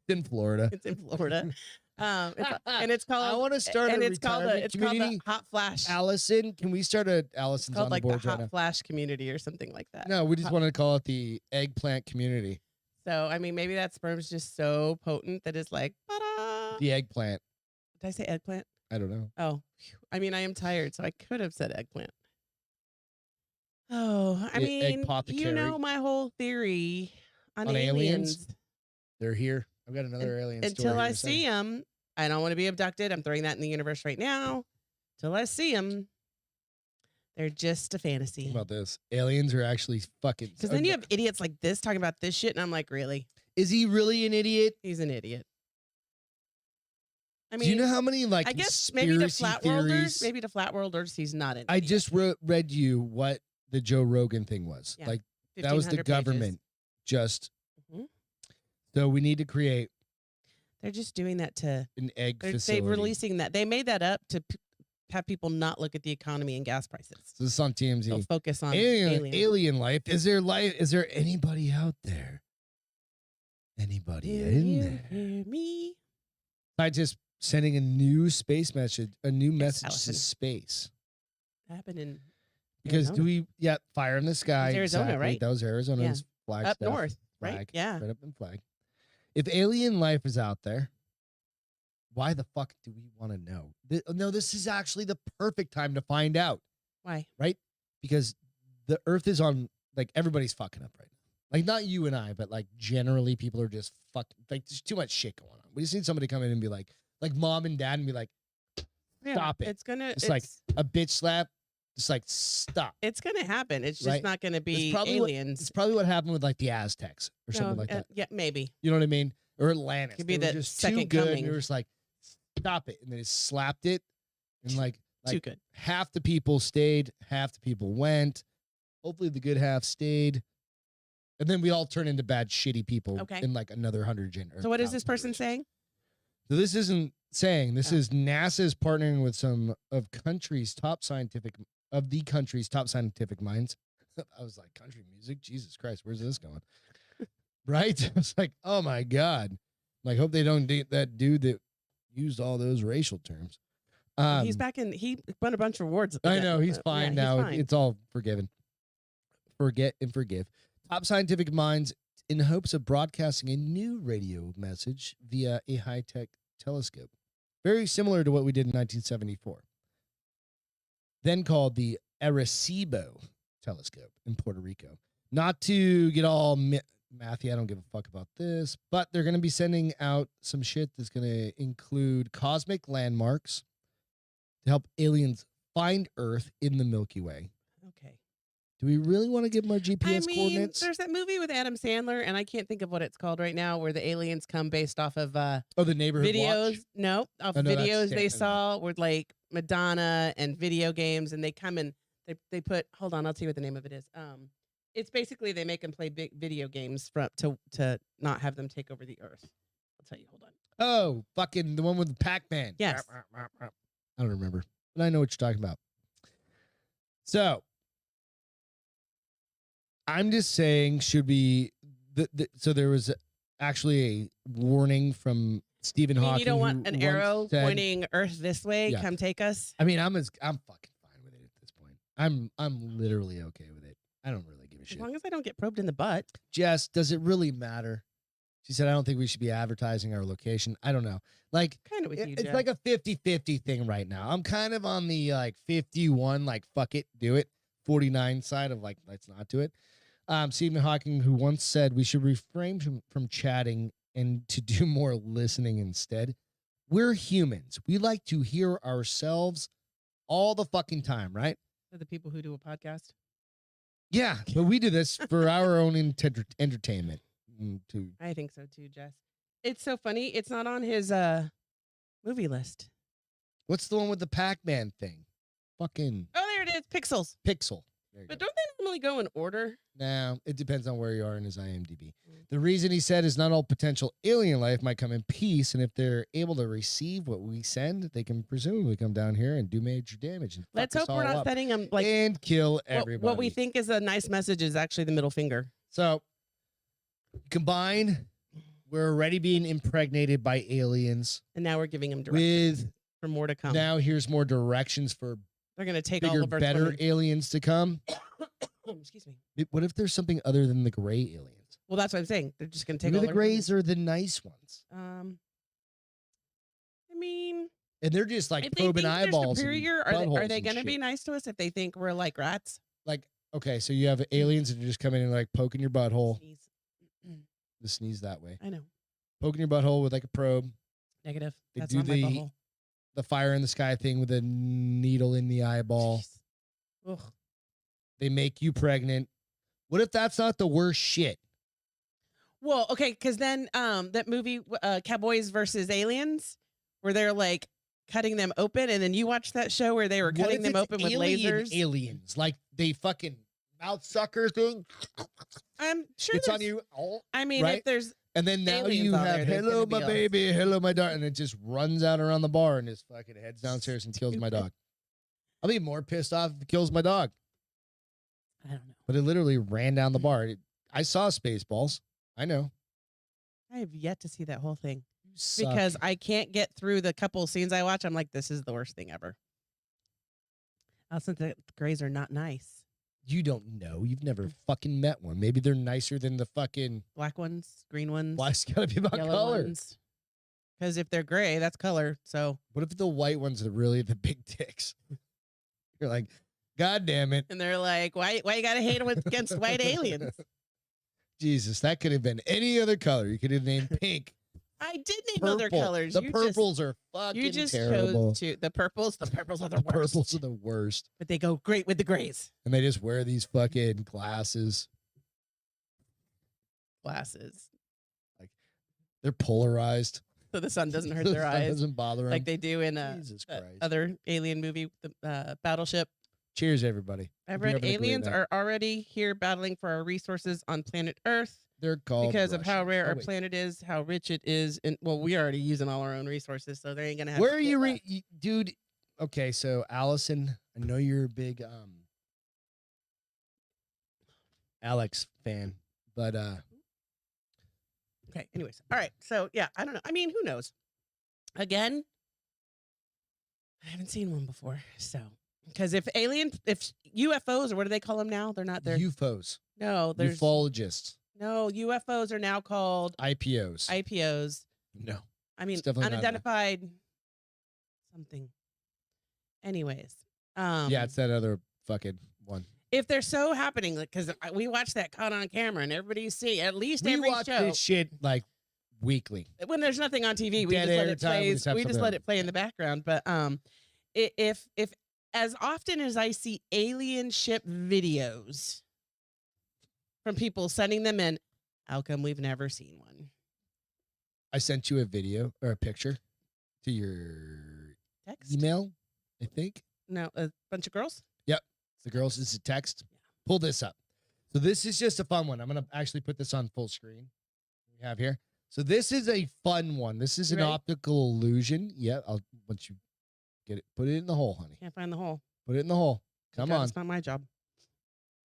In Florida. It's in Florida. And it's called. I want to start and a it's called retirement it's called community. the Hot Flash. Allison, can we start a Allison's It's called on like the the board right Hot now? Flash community or something like that. No, we just want to call it the eggplant community. So I mean, maybe that sperm's just so potent that it's like, ta-da! The eggplant. Did I say eggplant? I don't know. Oh, phew. I mean, I am tired, so I could have said eggplant. Oh, I mean, you know my whole theory on aliens. They're here. I've got another alien story. Until I see them, I don't want to be abducted. I'm throwing that in the universe right now. Till I see them, they're just a fantasy. Think about this. Aliens are actually fucking. Because then you have idiots like this talking about this shit, and I'm like, really? Is he really an idiot? He's an idiot. I mean, do you know how many like I guess maybe to flat worlders, he's not an I idiot. just read you what the Joe Rogan thing was. Yeah, like that was the 1,500 government. pages. Just so we need to create. They're just doing that to an egg facility. They're releasing that. They made that up to have people not look at the economy and gas prices. So this is on TMZ. They'll focus on alien life. Is there life? Is there anybody out there? Anybody in there? Hear me? Scientists sending a new space message, to Allison. space. That happened in Because Arizona. fire in the sky. It's Arizona, exactly. right? That was Arizona's Yeah. flag Up stuff. north, right? Flag, Yeah. right up in flag. If alien life is out there, why the fuck do we want to know? No, this is actually the perfect time to find out. Why? Right? Because the Earth is on, like, everybody's fucking up right now. Like, not you and I, but, like, generally people are just fucking, like, there's too much shit going on. We just need somebody to come in and be like mom and dad and be like, stop it. It's like a bitch slap. Just like, stop. It's gonna happen. It's just Right? not gonna be It's aliens. probably what happened with like the Aztecs or something like that. Yeah, maybe. You know what I mean? Or Atlantis. Could be They were the just second too good. coming. And they were just like, stop it. And they just slapped it. And like Too good. half the people stayed, half the people went. Hopefully the good half stayed. And then we all turn into bad, shitty people in like another 100 generations. So what is this person saying? So this isn't saying. This is NASA's partnering with some of the country's top scientific minds. I was like, country music? Jesus Christ, where's this going? Right? I was like, oh my God. Like, hope they don't date that dude that used all those racial terms. He's back in. He won a bunch of awards. I know he's fine now. He's fine. It's all forgiven. Forget and forgive. Top scientific minds in hopes of broadcasting a new radio message via a high-tech telescope, very similar to what we did in 1974. Then called the Arecibo telescope in Puerto Rico. Not to get all mathy, I don't give a fuck about this, but they're going to be sending out some shit that's going to include cosmic landmarks to help aliens find Earth in the Milky Way. Okay. Do we really want to give them our GPS coordinates? There's that movie with Adam Sandler, and I can't think of what it's called right now, where the aliens come based off of the Neighborhood videos. Watch? No, off videos they saw with like Madonna and video games, and they come and they put. Hold on, I'll tell you what the name of it is. It's basically they make them play big video games to not have them take over the Earth. I'll tell you. Hold on. Oh, fucking the one with Pac-Man. Yes. I don't remember, but I know what you're talking about. So. I'm just saying, should we? So there was actually a warning from Stephen Hawking. You don't want an arrow said, pointing Earth this way. Yeah. Come take us. I mean, I'm fucking fine with it at this point. I'm literally okay with it. I don't really give a As shit. long as I don't get probed in the butt. Jess, does it really matter? She said, I don't think we should be advertising our location. I don't know. Like, Kind of with you, it's Jeff. like a 50-50 thing right now. I'm kind of on the like 51, like, fuck it, do it. 49 side of like, let's not do it. Stephen Hawking, who once said we should refrain from chatting and to do more listening instead. We're humans. We like to hear ourselves all the fucking time, right? For the people who do a podcast. Yeah, but we do this for our own entertainment. Too. I think so too, Jess. It's so funny. It's not on his movie list. What's the one with the Pac-Man thing? Fucking Oh, there it is. Pixels. Pixel. There you But go. don't they normally go in order? No, it depends on where you are in his IMDb. The reason he said is not all potential alien life might come in peace, and if they're able to receive what we send, they can presumably come down here and do major damage. And Let's fuck us hope we're all not up setting them like and kill what, everybody. what we think is a nice message is actually the middle finger. So, combine, we're already being impregnated by aliens. And now we're giving them directions for more to come. Now here's more directions for They're going to take all bigger, of Earth's better women. aliens to come. Excuse me. What if there's something other than the gray aliens? Well, that's what I'm saying. They're just going to take Maybe all the our grays are the nice ones. women. I mean, And they're just like if they probing think they're eyeballs. superior, and are buttholes they and going to be shit. nice to us if they think we're like rats? Like, okay, so you have aliens that are just coming in and like poking your butthole. Sneeze. The sneeze that way. I know. Poking your butthole with like a probe. Negative. They That's do not my the butthole. The fire in the sky thing with a needle in the eyeball. Jeez. Ugh. They make you pregnant. What if that's not the worst shit? Well, okay, because then that movie Cowboys versus Aliens, where they're like cutting them open, and then you watch that show where they were What cutting if them it's open with alien lasers. aliens, like they fucking mouth sucker thing. I'm sure It's on there's- you. Oh, I mean, right? if there's and then now aliens you out have there, there's hello gonna my be baby, hello my dog, and it just runs out around the bar and just fucking heads downstairs and kills my Stupid. dog. I'll be more pissed off if it kills my dog. I don't know. But it literally ran down the bar. I saw Spaceballs. I know. I have yet to see that whole thing You suck. because I can't get through the couple scenes I watch. I'm like, this is the worst thing ever. Also, the grays are not nice. You don't know. You've never fucking met one. Maybe they're nicer than the fucking Black ones, green ones, black's gotta be about yellow color. ones. Because if they're gray, that's color. So, What if the white ones are really the big dicks? You're like, God damn it. and they're like, why you gotta hate them against white aliens? Jesus, that could have been any other color. You could have named pink. I did name other Purple. colors. The You purples are fucking you just terrible. chose to the purples. The purples are the The worst, purples are the worst. but they go great with the grays. And they just wear these fucking glasses. Glasses, They're polarized. so the sun doesn't hurt The their sun eyes doesn't bother them. like they do in Jesus that Christ. other alien movie, the Battleship. Cheers, everybody. I If you read haven't agreed aliens that. are already here battling for our resources on planet Earth They're called because of how Russians. rare Oh, our wait. planet is, how rich it is, and well, we're already using all our own resources, so they ain't gonna have. Where are shit you, left. dude? Okay, so Allison, I know you're a big Alex fan, but Okay. Anyways, all right. So yeah, I don't know. I mean, who knows? Again, I haven't seen one before. So because if UFOs or what do they call them now? They're not there. UFOs, No, there's ufologists, no UFOs are now called IPOs. IPOs. No, I mean, It's definitely not unidentified something. Anyways, yeah, it's that other fucking one. if they're so happening, like, because we watch that caught on camera and everybody's seeing at least We every watch show. this shit like weekly. When there's nothing on TV, we Dead just let air it time, we play. just have We just something let on. it play in the background. But if as often as I see alien ship videos from people sending them in, how come we've never seen one? I sent you a video or a picture to your Text? email, I think. No, a bunch of girls. The girls, this is a text. Pull this up. So this is just a fun one. I'm gonna actually put this on full screen. We have here. So this is a fun one. This is You an ready? optical illusion. Yeah, I'll once you get it, put it in the hole, honey. Can't find the hole. Put it in the hole. Come God, on. it's not my job.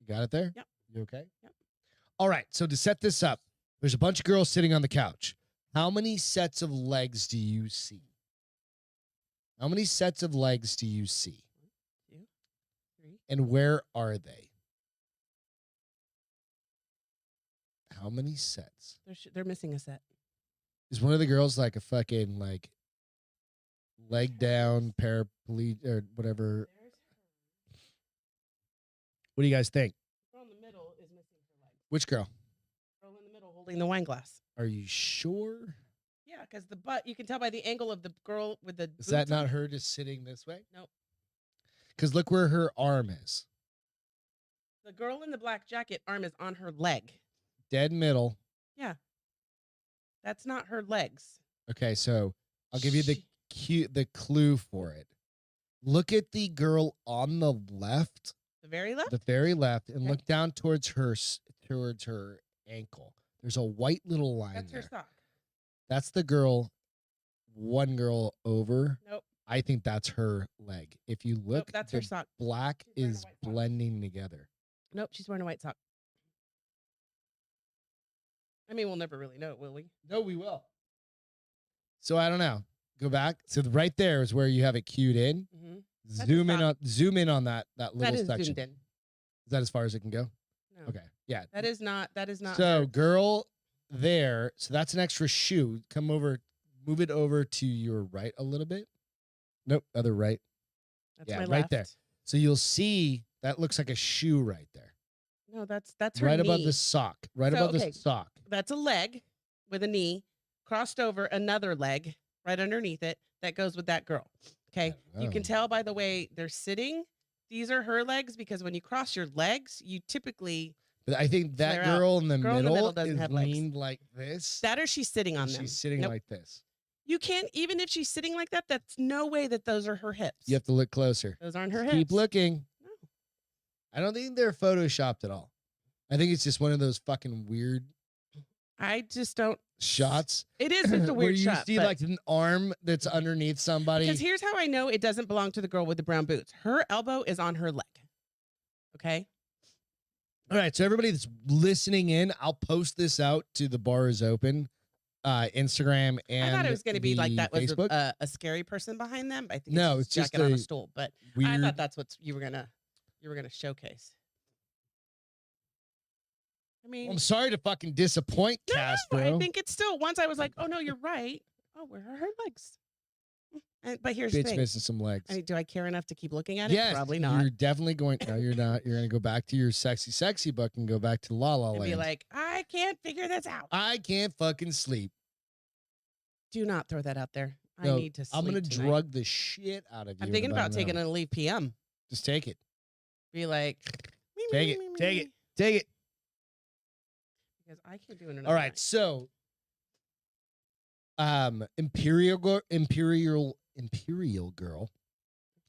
You got it there? Yep. You okay? Yep. All right. So to set this up, there's a bunch of girls sitting on the couch. How many sets of legs do you see? How many sets of legs do you see? 2, 3, And where are they? How many sets? They're missing a set. Is one of the girls like a fucking like leg down paraplegic or whatever? What do you guys think? The girl in the middle is missing her leg. Which girl? Girl in the middle holding the wine glass. Are you sure? Yeah, because the butt, you can tell by the angle of the girl with the Is boots that on. not her just sitting this way? Nope. Because look where her arm is. The girl in the black jacket arm is on her leg. Dead middle. Yeah. That's not her legs. Okay, so I'll give you the clue for it. Look at the girl on the left. The very left? The very left, and Okay. look down towards her ankle. There's a white little line That's there. her sock. That's the girl. One girl over. Nope. I think that's her leg. If you look, Nope, that's her sock. black She's wearing a is white sock. blending together. Nope, she's wearing a white sock. I mean, we'll never really know, will we? No, we will. So I don't know. Go back. So right there is where you have it cued in. Mm-hmm. Zoom in on that That little is section. zoomed in. Is that as far as it can go? No. Okay. Yeah. That is not. So her. girl there. So that's an extra shoe. Come over. Move it over to your right a little bit. Nope. Other right. That's yeah, my right left. there. So you'll see that looks like a shoe right there. No, that's her Right knee. above the sock. Right So, above okay. the sock. That's a leg with a knee crossed over another leg right underneath it that goes with that girl. Okay. You can Oh. tell by the way they're sitting. These are her legs because when you cross your legs, you typically But I think that flare out. girl in the Girl in the middle middle doesn't is have legs. leaned like this. that or she's sitting on and them. she's sitting Nope. like this. You can't, even if she's sitting like that, that's no way that those are her hips. You have to look closer. Those aren't her Keep hips. looking. No. I don't think they're photoshopped at all. I think it's just one of those fucking weird I just don't. shots. It is just a where weird you shot. see but- like an arm that's underneath somebody. because here's how I know it doesn't belong to the girl with the brown boots. Her elbow is on her leg. Okay. All right, so everybody that's listening in, I'll post this out to the Bar is Open Instagram and I thought it was going to be like the that was Facebook. a scary person behind them. I think No, it's it's just just jacket on a a stool. But Weird. I thought that's what you were gonna showcase. I mean, I'm sorry to fucking disappoint, no, Castro. I think it's still. Once I was like, oh no, you're right. Oh, where are her legs? But here's the Bitch thing. missing some legs. I mean, do I care enough to keep looking at it? Yes, Probably not. You're definitely going. No, you're not. You're going to go back to your sexy book and go back to La La And Land. be like, I can't figure this out. I can't fucking sleep. Do not throw that out there. No, I need to sleep I'm gonna tonight. drug the shit out of you. I'm in thinking about an taking hour. a leave PM. Just take it. Be like, Take it. Take it. Take it. Because I can't do it another All right. night. So, Imperial Girl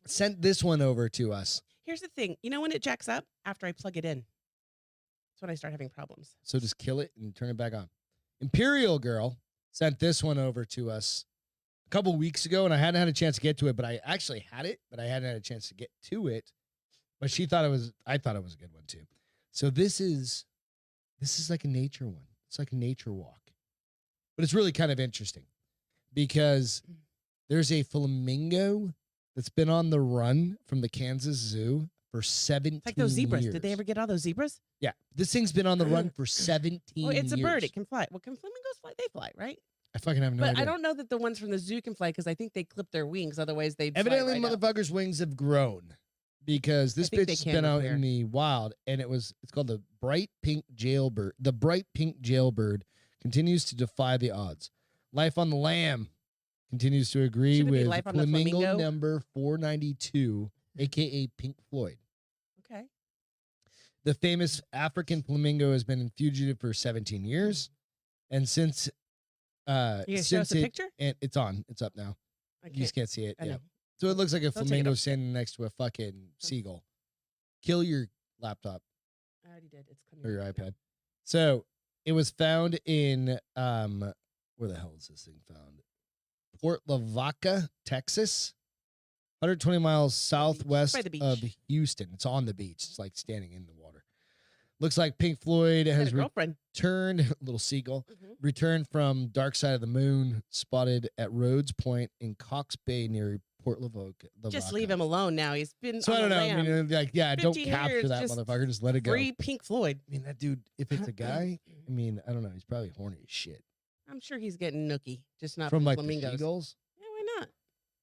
sent this one over to us. Here's the thing. You know when it jacks up? After I plug it in. That's when I start having problems. So just kill it and turn it back on. Imperial Girl sent this one over to us a couple weeks ago, and I hadn't had a chance to get to it, but I actually had it, but I hadn't had a chance to get to it. But I thought it was a good one too. So this is like a nature one. It's like a nature walk. But it's really kind of interesting because there's a flamingo that's been on the run from the Kansas Zoo for 17 It's like those zebras. years. Did they ever get all those zebras? Yeah. This thing's been on the run for 17 Well, it's years. a bird. It can fly. Well, can flamingos fly? They fly, right? I fucking have no But idea. I don't know that the ones from the zoo can fly because I think they clip their wings. Otherwise, they'd fly Evidently, right up. motherfuckers' wings have grown because this think bitch they has can been up out here. in the wild, and it's called the bright pink jailbird. The bright pink jailbird continues to defy the odds. Life on the Lamb continues to agree Should it be with Life on the flamingo Flamingo? number 492, aka Pink Floyd. Okay. The famous African flamingo has been fugitive for 17 years, and since You gonna show us since a it picture? and it's on, it's up now. I You just can't see it. I Yeah. know. So it looks like a Don't take it flamingo off. standing next to a fucking seagull. Kill your laptop I already did. It's coming. or your right now. iPad. So it was found in where the hell is this thing found? Port Lavaca, Texas. 120 miles southwest By the beach. of Houston. It's on the beach. It's like standing in the water. Looks like Pink Floyd Got has a girlfriend. returned, little seagull, Mhm. returned from Dark Side of the Moon, spotted at Rhodes Point in Cox Bay near Port Lavaca. Just leave him alone now. He's been So on I don't the know. I lam. mean, like, yeah, don't 15 capture years, that just motherfucker. Just let it go. Free Pink Floyd. I mean, that dude, if it's a guy, I mean, I don't know. He's probably horny as shit. I'm sure he's getting nookie, just not From like flamingos. the Eagles? Yeah, why not?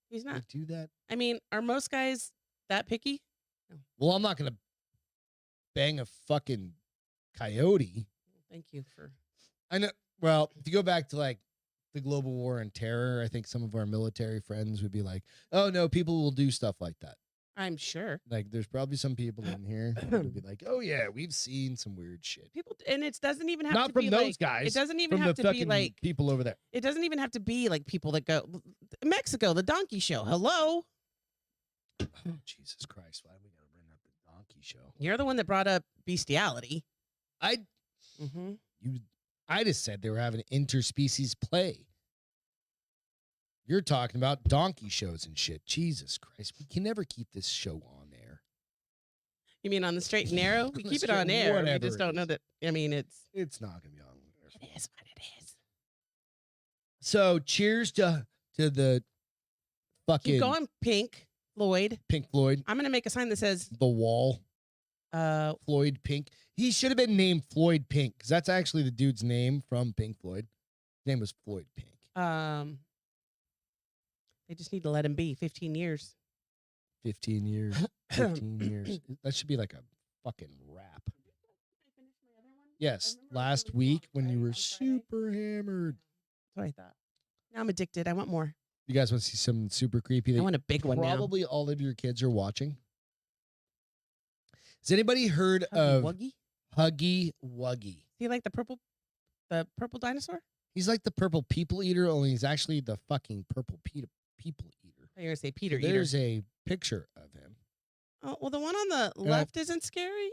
He's They not. do that? I mean, are most guys that picky? No. Well, I'm not going to bang a fucking coyote. Thank you for. I know. Well, if you go back to like the global war on terror, I think some of our military friends would be like, oh, no, people will do stuff like that. I'm sure. Like, there's probably some people in here who would be like, oh, yeah, we've seen some weird shit. People, and it doesn't even have Not to from be those like, guys. It doesn't even From have the to be fucking like people over there. It doesn't even have to be like people that go Mexico, the donkey show. Hello, Oh, Jesus Christ. Why do we got to bring up the donkey show? you're the one that brought up bestiality. I just said they were having interspecies play. You're talking about donkey shows and shit. Jesus Christ. We can never keep this show on air. You mean on the straight and narrow? We On the keep it straight- on air. We whatever just it don't know is. that. I mean, it's Not going to be on air. it is what it is. So cheers to the fucking Keep going, Pink Floyd. Pink Floyd. I'm gonna make a sign that says The Wall. Floyd Pink. He should have been named Floyd Pink because that's actually the dude's name from Pink Floyd. His name was Floyd Pink. They just need to let him be 15 years. 15 years. 15 years. That should be like a fucking rap. Yes, last week when you were super hammered. That's what I thought. Now I'm addicted. I want more. You guys want to see something super creepy? I That want a big one now. probably all of your kids are watching. Has anybody heard Huggy of Wuggy? Huggy Wuggy? Do you like the purple dinosaur? He's like the purple people eater, only he's actually the fucking purple people eater. Oh, you're gonna say Peter Eater. There's a picture of him. Oh well, the one on the left isn't scary.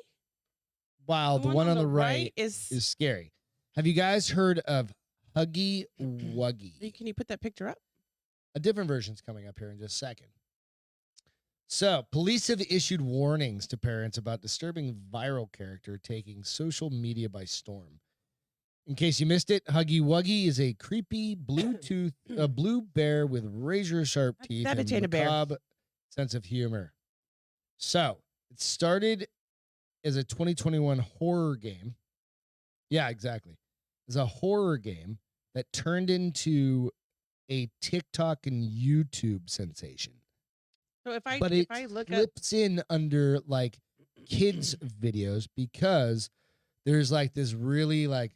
Wow, the one on the right is. scary. Have you guys heard of Huggy Wuggy? Can you put that picture up? A different version's coming up here in just a second. So, police have issued warnings to parents about disturbing viral character taking social media by storm. In case you missed it, Huggy Wuggy is a creepy blue bear with razor-sharp teeth That and ain't a bear. macabre sense of humor. So, it started as a 2021 horror game. Yeah, exactly. It's a horror game that turned into a TikTok and YouTube sensation. So if I look up, slips in under like kids videos because there's like this really like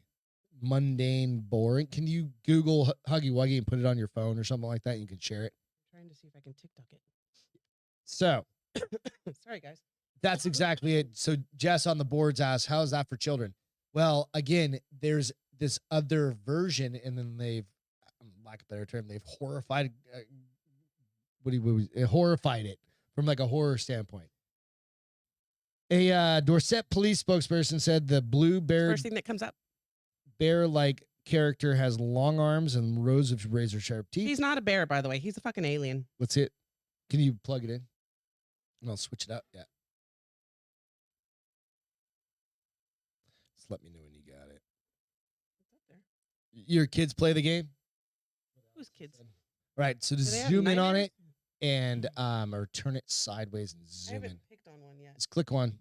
mundane, boring. Can you Google Huggy Wuggy and put it on your phone or something like that? And you can share it. I'm trying to see if I can TikTok it. So Sorry, guys. that's exactly it. So Jess on the boards asks, "How is that for children?" Well, again, there's this other version, and then they've, lack of a better term, they've horrified it from like a horror standpoint. A Dorset police spokesperson said the blue First thing that comes up. bear-like character has long arms and rows of razor-sharp teeth. He's not a bear, by the way. He's a fucking alien. Let's see it. Can you plug it in? And I'll switch it up. Yeah. Just let me know when you got it. What's up there? Your kids play the game? Who's kids? Right. So Do just they have zoom in on nightmares? it and or turn it sideways and I zoom in. haven't picked on one yet. Just click one.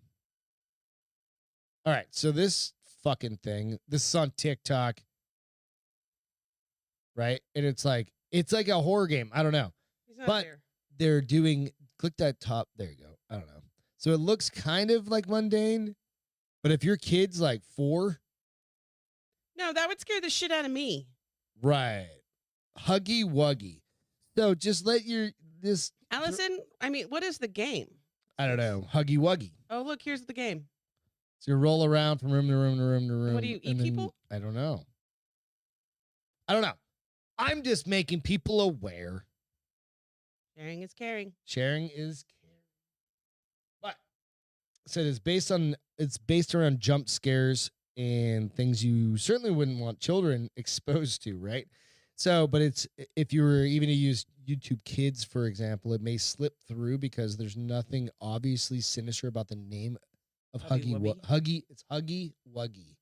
All right. So this fucking thing, this is on TikTok. Right? And it's like a horror game. I don't know. He's not But- a bear. They're doing, click that top. There you go. I don't know. So it looks kind of like mundane, but if your kid's like 4, No, that would scare the shit out of me. right. Huggy Wuggy. So just let this, Allison, I mean, what is the game? I don't know, Huggy Wuggy. Oh, look, here's the game. So you roll around from room to room to room to room. What do you eat and then- people? I don't know. I'm just making people aware. Sharing is caring. Sharing is caring. But said it's based around jump scares and things you certainly wouldn't want children exposed to, right? So, but it's, if you were even to use YouTube Kids, for example, it may slip through because there's nothing obviously sinister about the name of Huggy Wuggy. Huggy. It's Huggy Wuggy,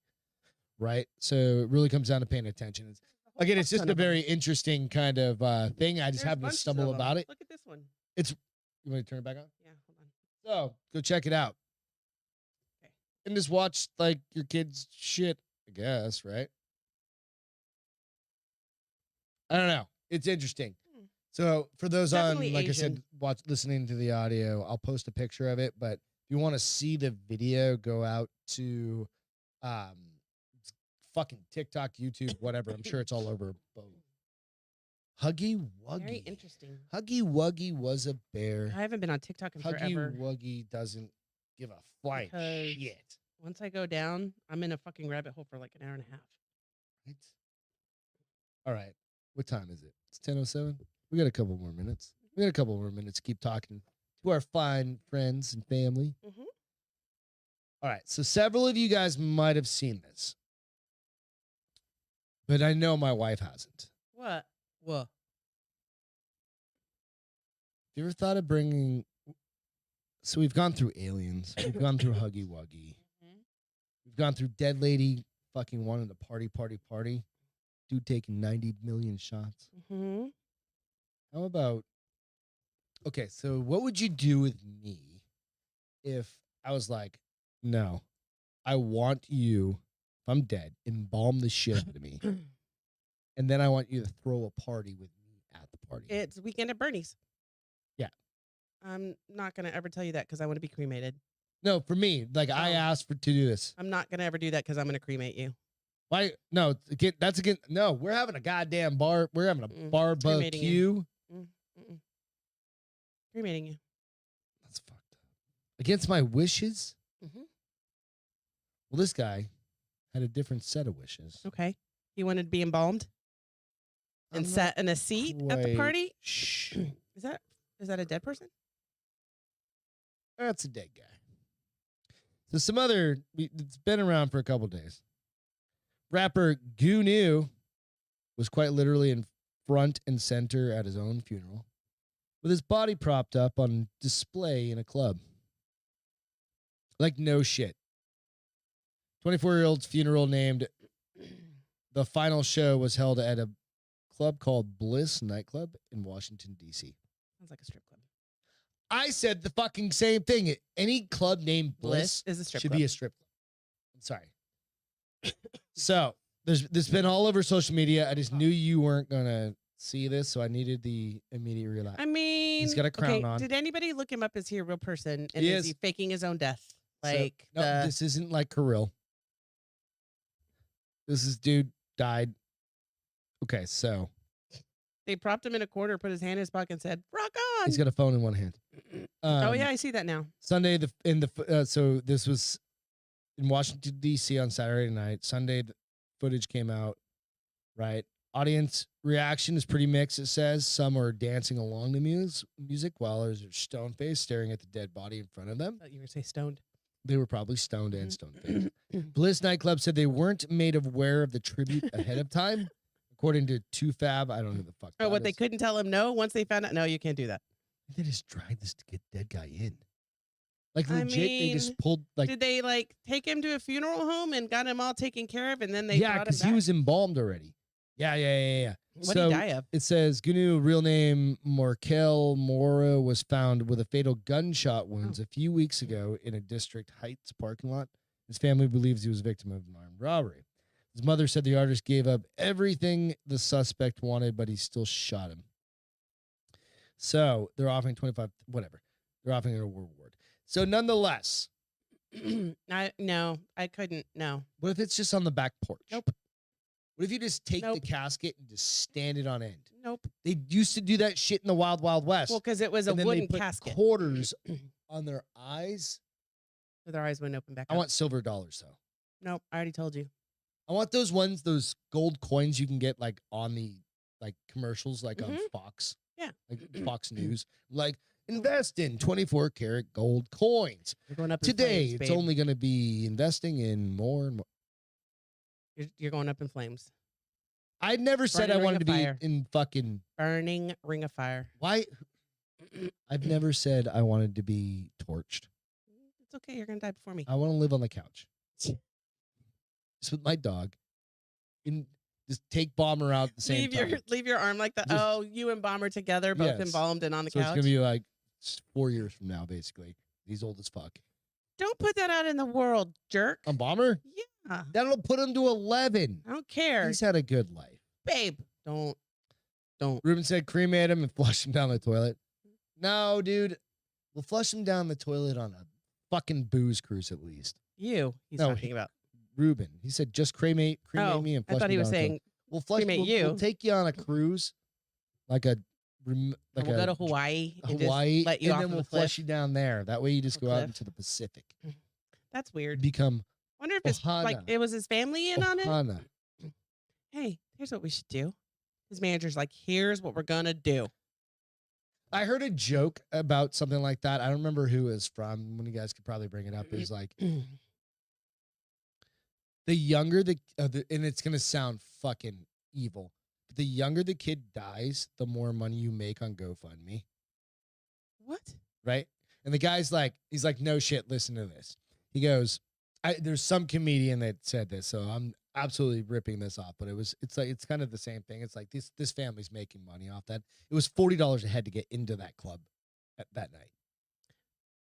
right? So it really comes down to paying attention. Again, it's just a very interesting kind of thing. I just happened to stumble about it. Look at this one. It's you want to turn it back on? Yeah, hold on. So go check it out. Okay. And just watch like your kids' shit, I guess, right? I don't know. It's interesting. Hmm. So for those Definitely on, like I said, Asian. listening to the audio, I'll post a picture of it. But if you want to see the video, go out to um fucking TikTok, YouTube, whatever. I'm sure it's all over both. Huggy Very Wuggy. interesting. Huggy Wuggy was a bear. I haven't been on TikTok in Huggy forever. Wuggy doesn't give a flying Because shit. once I go down, I'm in a fucking rabbit hole for like an hour and a half. Right? All right. What time is it? It's 10:07. We got a couple more minutes. We got a couple more minutes to keep talking to our fine friends and family. Mm-hmm. All right. So several of you guys might have seen this, but I know my wife hasn't. What? What? You ever thought of bringing? So we've gone through aliens. We've gone through Huggy Wuggy. Mm-hmm. We've gone through dead lady fucking wanting to party. Dude taking 90 million shots. Mm-hmm. How about? Okay, so what would you do with me if I was like, no, I want you, if I'm dead, embalm the shit out of me, and then I want you to throw a party with me at the party. It's Weekend at Bernie's. Yeah. I'm not going to ever tell you that because I want to be cremated. No, for me, like I Oh. asked to do this. I'm not going to ever do that because I'm going to cremate you. Why? No, that's again. No, we're having a goddamn bar. We're having a cremating barbecue. Mm-mm. Cremating you. That's fucked up. Against my wishes? Mm-hmm. Well, this guy had a different set of wishes. Okay. He wanted to be embalmed and sat in a seat at the party? Shh. Is that a dead person? That's a dead guy. So some other, it's been around for a couple days. Rapper Gnu was quite literally in front and center at his own funeral, with his body propped up on display in a club. Like no shit. 24-year-old's funeral named The Final Show was held at a club called Bliss Nightclub in Washington, D.C. Sounds like a strip club. I said the fucking same thing. Any club named Bliss is a strip should club. be a strip club. I'm sorry. So there's been all over social media. I just knew you weren't gonna see this, so I needed the immediate realize. I mean, he's got a crown on. Did anybody look him up? Is he a real person? And He is is. he faking his own death? Like So, no, this isn't like Kirill. This is dude died. Okay, so they propped him in a corner, put his hand in his pocket, and said, "Rock on." he's got a phone in one hand. Oh yeah, I see that now. Sunday so this was in Washington D.C. on Saturday night. Sunday the footage came out. Right, audience reaction is pretty mixed. It says some are dancing along the music while others are stone faced, staring at the dead body in front of them. I thought you were gonna say stoned. They were probably stoned and stone faced. Bliss Nightclub said they weren't made aware of the tribute ahead of time, according to 2Fab. I don't know who the fuck. Oh, what is. they couldn't tell him no once they found out. No, you can't do that. They just tried this to get dead guy in. Like I legit, they just mean, pulled like. Did they like take him to a funeral home and got him all taken care of, and then they Yeah, brought him because back? he was embalmed already. Yeah. What did he die of? It says Gnu, real name Morkel Mora, was found with a fatal gunshot wounds a few weeks ago in a District Heights parking lot. His family believes he was a victim of an armed robbery. His mother said the artist gave up everything the suspect wanted, but he still shot him. So they're offering 25, whatever. They're offering a reward. So nonetheless, I couldn't. No. what if it's just on the back porch? Nope. What if you just take the Nope. casket and just stand it on end? Nope. They used to do that shit in the Wild Wild West. Well, because it was a and then wooden they put casket. quarters on their eyes. With our eyes wouldn't open back I up. want silver dollars though. Nope. I already told you. I want those ones, those gold coins you can get like on the like commercials, like on Fox. Yeah. Like Fox News. Like invest in 24 karat gold coins. You're going up in Today, flames, it's babe. only going to be investing in more and more. You're going up in flames. I never said Burning I ring wanted of to be fire. in fucking. Burning ring of fire. Why? I've never said I wanted to be torched. It's okay. You're gonna die before me. I want to live on the couch. Just with my dog. And Just take Bomber out at the same time. Leave your arm like that. Oh, you and Bomber together, both embalmed and on the couch. So it's gonna be like 4 years from now, basically. He's old as fuck. Don't put that out in the world, jerk. On Bomber? Yeah. That'll put him to 11. I don't care. He's had a good life. Babe, don't. Ruben said cremate him and flush him down the toilet. No, dude. We'll flush him down the toilet on a fucking booze cruise at least. He's talking about. Ruben. He said just cremate me and flush me down. I thought he was saying we'll cremate you. We'll take you on a cruise. We'll go to Hawaii. And let you and off then we'll flush you down there. That way you just go out into the Pacific. That's weird. Become wonder if it's like it was his family in on it. Hey, here's what we should do. His manager's like, here's what we're gonna do. I heard a joke about something like that. I don't remember who it was from. One of you guys could probably bring it up. It was like the younger and it's gonna sound fucking evil. But the younger the kid dies, the more money you make on GoFundMe. What? Right? And the guy's like, he's like, no shit. Listen to this. He goes, there's some comedian that said this, so I'm absolutely ripping this off. But it's kind of the same thing. It's like this family's making money off that. It was $40 a head to get into that club that night.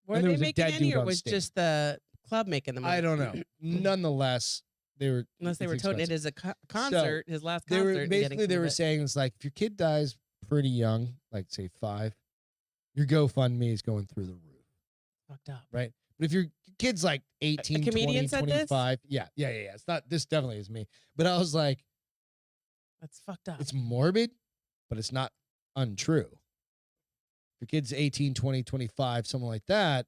Were they making any, or was just the club making the money? I don't know. Nonetheless, unless they were toting it as a concert, his last concert. They were saying it's like if your kid dies pretty young, like say 5, your GoFundMe is going through the roof. Fucked up, right? But if your kid's like 18, 20, 25, yeah. It's not. This definitely is me. But I was like, that's fucked up. It's morbid, but it's not untrue. If your kid's 18, 20, 25, something like that,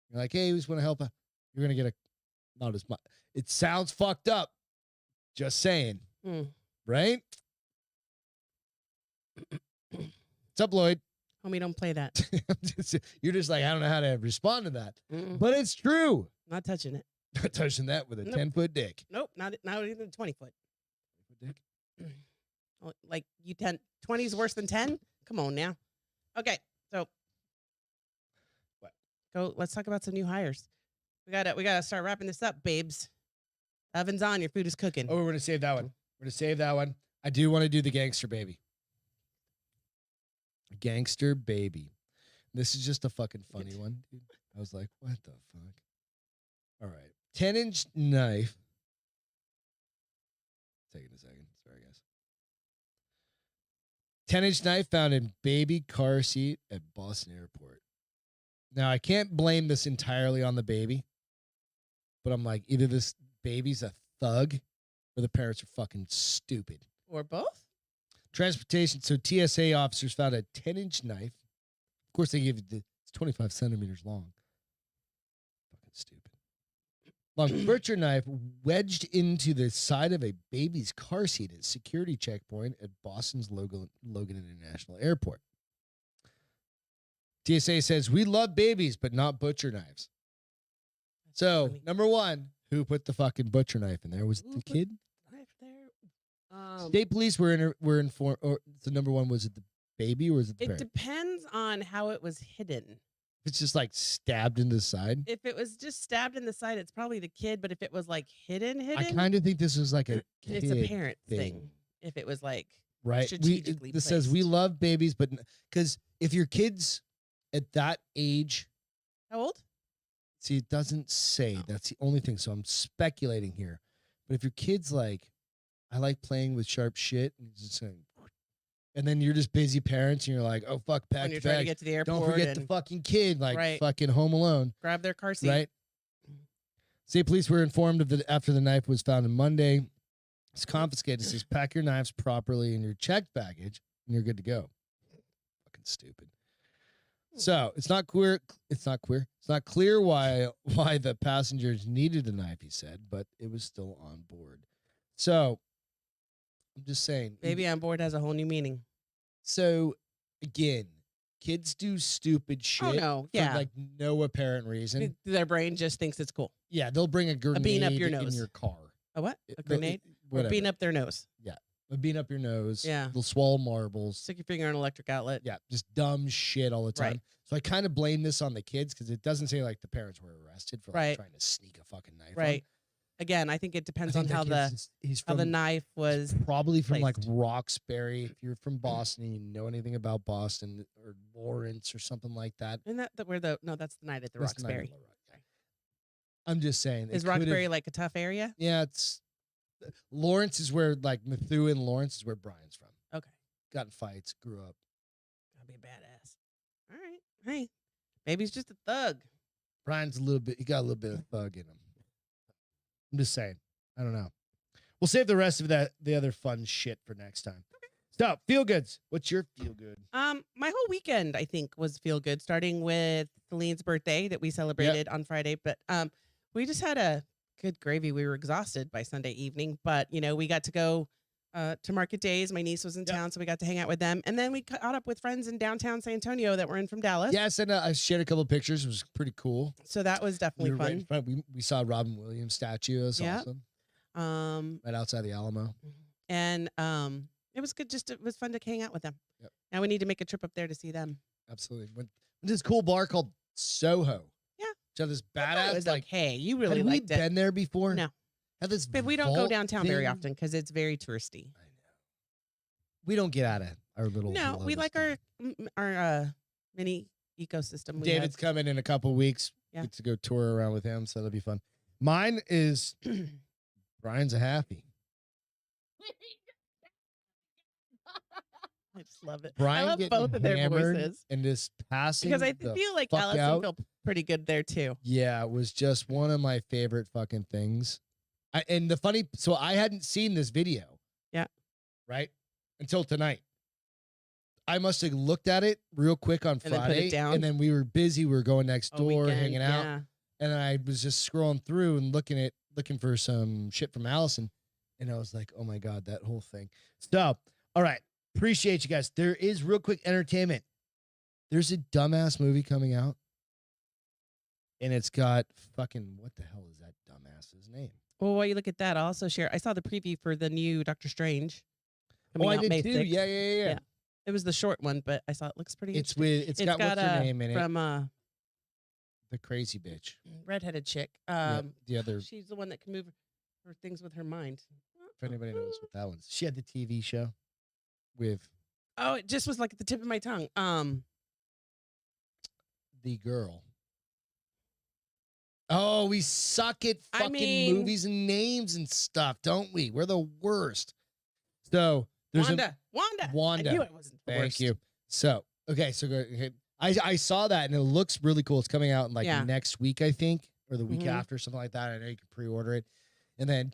you're like, hey, who's going to help? You're going to get not as much. It sounds fucked up. Just saying. Right? What's up, Lloyd? Homie, don't play that. You're just like, I don't know how to respond to that. Mm-mm. But it's true. Not touching it. Not touching that with a 10-foot dick. Nope, not even a 20-foot. Dick? Like 20's worse than 10? Come on now. Okay, so let's talk about some new hires. We gotta start wrapping this up, babes. Oven's on, your food is cooking. Oh, we're gonna save that one. I do want to do the gangster baby. Gangster baby. This is just a fucking funny one, dude. I was like, what the fuck? All right. 10-inch knife. Taking a second. Sorry, guys. 10-inch knife found in baby car seat at Boston Airport. Now, I can't blame this entirely on the baby, but I'm like, either this baby's a thug or the parents are fucking stupid. Or both? Transportation. So TSA officers found a 10-inch knife. Of course, they give it's 25 centimeters long. Fucking stupid. Long butcher knife wedged into the side of a baby's car seat at security checkpoint at Boston's Logan International Airport. TSA says, we love babies, but not butcher knives. So, number one, who put the fucking butcher knife in there? Was it the kid? Knife there? State police were informed. Or the number one, was it the baby or was it the parent? It depends on how it was hidden. If it's just like stabbed in the side. If it was just stabbed in the side, it's probably the kid. But if it was like hidden, I kind of think this was like a kid it's a parent thing. If it was like strategically this placed. says we love babies, but because if your kids at that age, how old? See, it doesn't say. That's the only thing. So I'm speculating here. But if your kid's like, I like playing with sharp shit, and just saying, and then you're just busy parents, and you're like, oh fuck, pack when you're your trying bag. to get to the airport, Don't forget the fucking kid, like fucking Home Alone. Grab their car seat. Right. State police were informed of after the knife was found on Monday. It's confiscated. It says pack your knives properly in your checked baggage, and you're good to go. Fucking stupid. So it's not clear. It's not clear why the passengers needed a knife, he said, but it was still on board. So I'm just saying, baby on board has a whole new meaning. So again, kids do stupid shit. Oh no, yeah, for like no apparent reason. Their brain just thinks it's cool. Yeah, they'll bring a grenade bean up your nose in your car. A what? A grenade? Or Whatever. bean up their nose. Yeah. A bean up your nose. Yeah. They'll swallow marbles. Stick your finger in an electric outlet. Yeah. Just dumb shit all the time. Right. So I kind of blame this on the kids because it doesn't say like the parents were arrested for like trying to sneak a fucking knife. Right. again, I think it I depends think on that how he's the from knife was. probably from like placed. Roxbury. If you're from Boston and you know anything about Boston or Lawrence or something like that, Isn't that where the no? That's the night at the that's the night of Roxbury. the Rock. I'm just saying. Is it could Roxbury have- like a tough area? Yeah, it's Lawrence is where like Methuen Lawrence is where Brian's from. Okay, Got in fights, grew up. that'd be a badass. All right, hey, baby's just a thug. Brian's a little bit. He got a little bit of thug in him. I'm just saying. I don't know. We'll save the rest of the other fun shit for next time. So, feel goods. What's your feel good? My whole weekend I think was feel good, starting with Celine's birthday that we celebrated on Friday. But we just had a good gravy. We were exhausted by Sunday evening, but we got to go to market days. My niece was in town, so we got to hang out with them, and then we caught up with friends in downtown San Antonio that were in from Dallas. Yes, and I shared a couple of pictures. It was pretty cool. So that was definitely We were right fun. in front. We saw Robin Williams statue. It was Yeah. awesome. Right outside the Alamo. And it was good. It was fun to hang out with them. Yep. Now we need to make a trip up there to see them. Absolutely. Went to this cool bar called Soho. Yeah. So this I thought badass it was like. hey, you really Have we liked it. been there before? No. Have this But we don't go vault downtown very thing? often because it's very touristy. I know. We don't get out of our little. No, we Lotus like thing. our mini ecosystem. We David's have. coming in a couple weeks. Yeah. Get to go tour around with him, so that'll be fun. Mine is Brian's a happy. I just love it. Brian I love getting both of their hammered voices and just passing because I the feel like fuck Allison out. felt pretty good there too. Yeah, it was just one of my favorite fucking things. And the funny, so I hadn't seen this video. Yeah. Right? Until tonight. I must have looked at it real quick on And then put it Friday. down? And then we were busy. We were going next All door, weekend, hanging out. Yeah. And I was just scrolling through and looking for some shit from Allison. And I was like, oh my God, that whole thing. So, all right. Appreciate you guys. There is real quick entertainment. There's a dumbass movie coming out. And it's got fucking, what the hell is that dumbass's name? Well, while you look at that, I'll also share. I saw the preview for the new Doctor Strange. Coming I out did May too. 6th. Yeah. It was the short one, but I saw it looks pretty. It's interesting. with, it's got what's her name in it? From The crazy bitch. redheaded chick. Yeah, the other, She's the one that can move her things with her mind. if anybody knows what that one's. She had the TV show with Oh, it just was like at the tip of my tongue. the girl. Oh, we suck at I fucking mean- movies and names and stuff, don't we? We're the worst. So there's Wanda. Wanda. I knew it wasn't the Thank worst. you. So okay, so okay. I saw that and it looks really cool. It's coming out in like Yeah. next week, I think, or the week Mhm. after, something like that. I know you can pre-order it. And then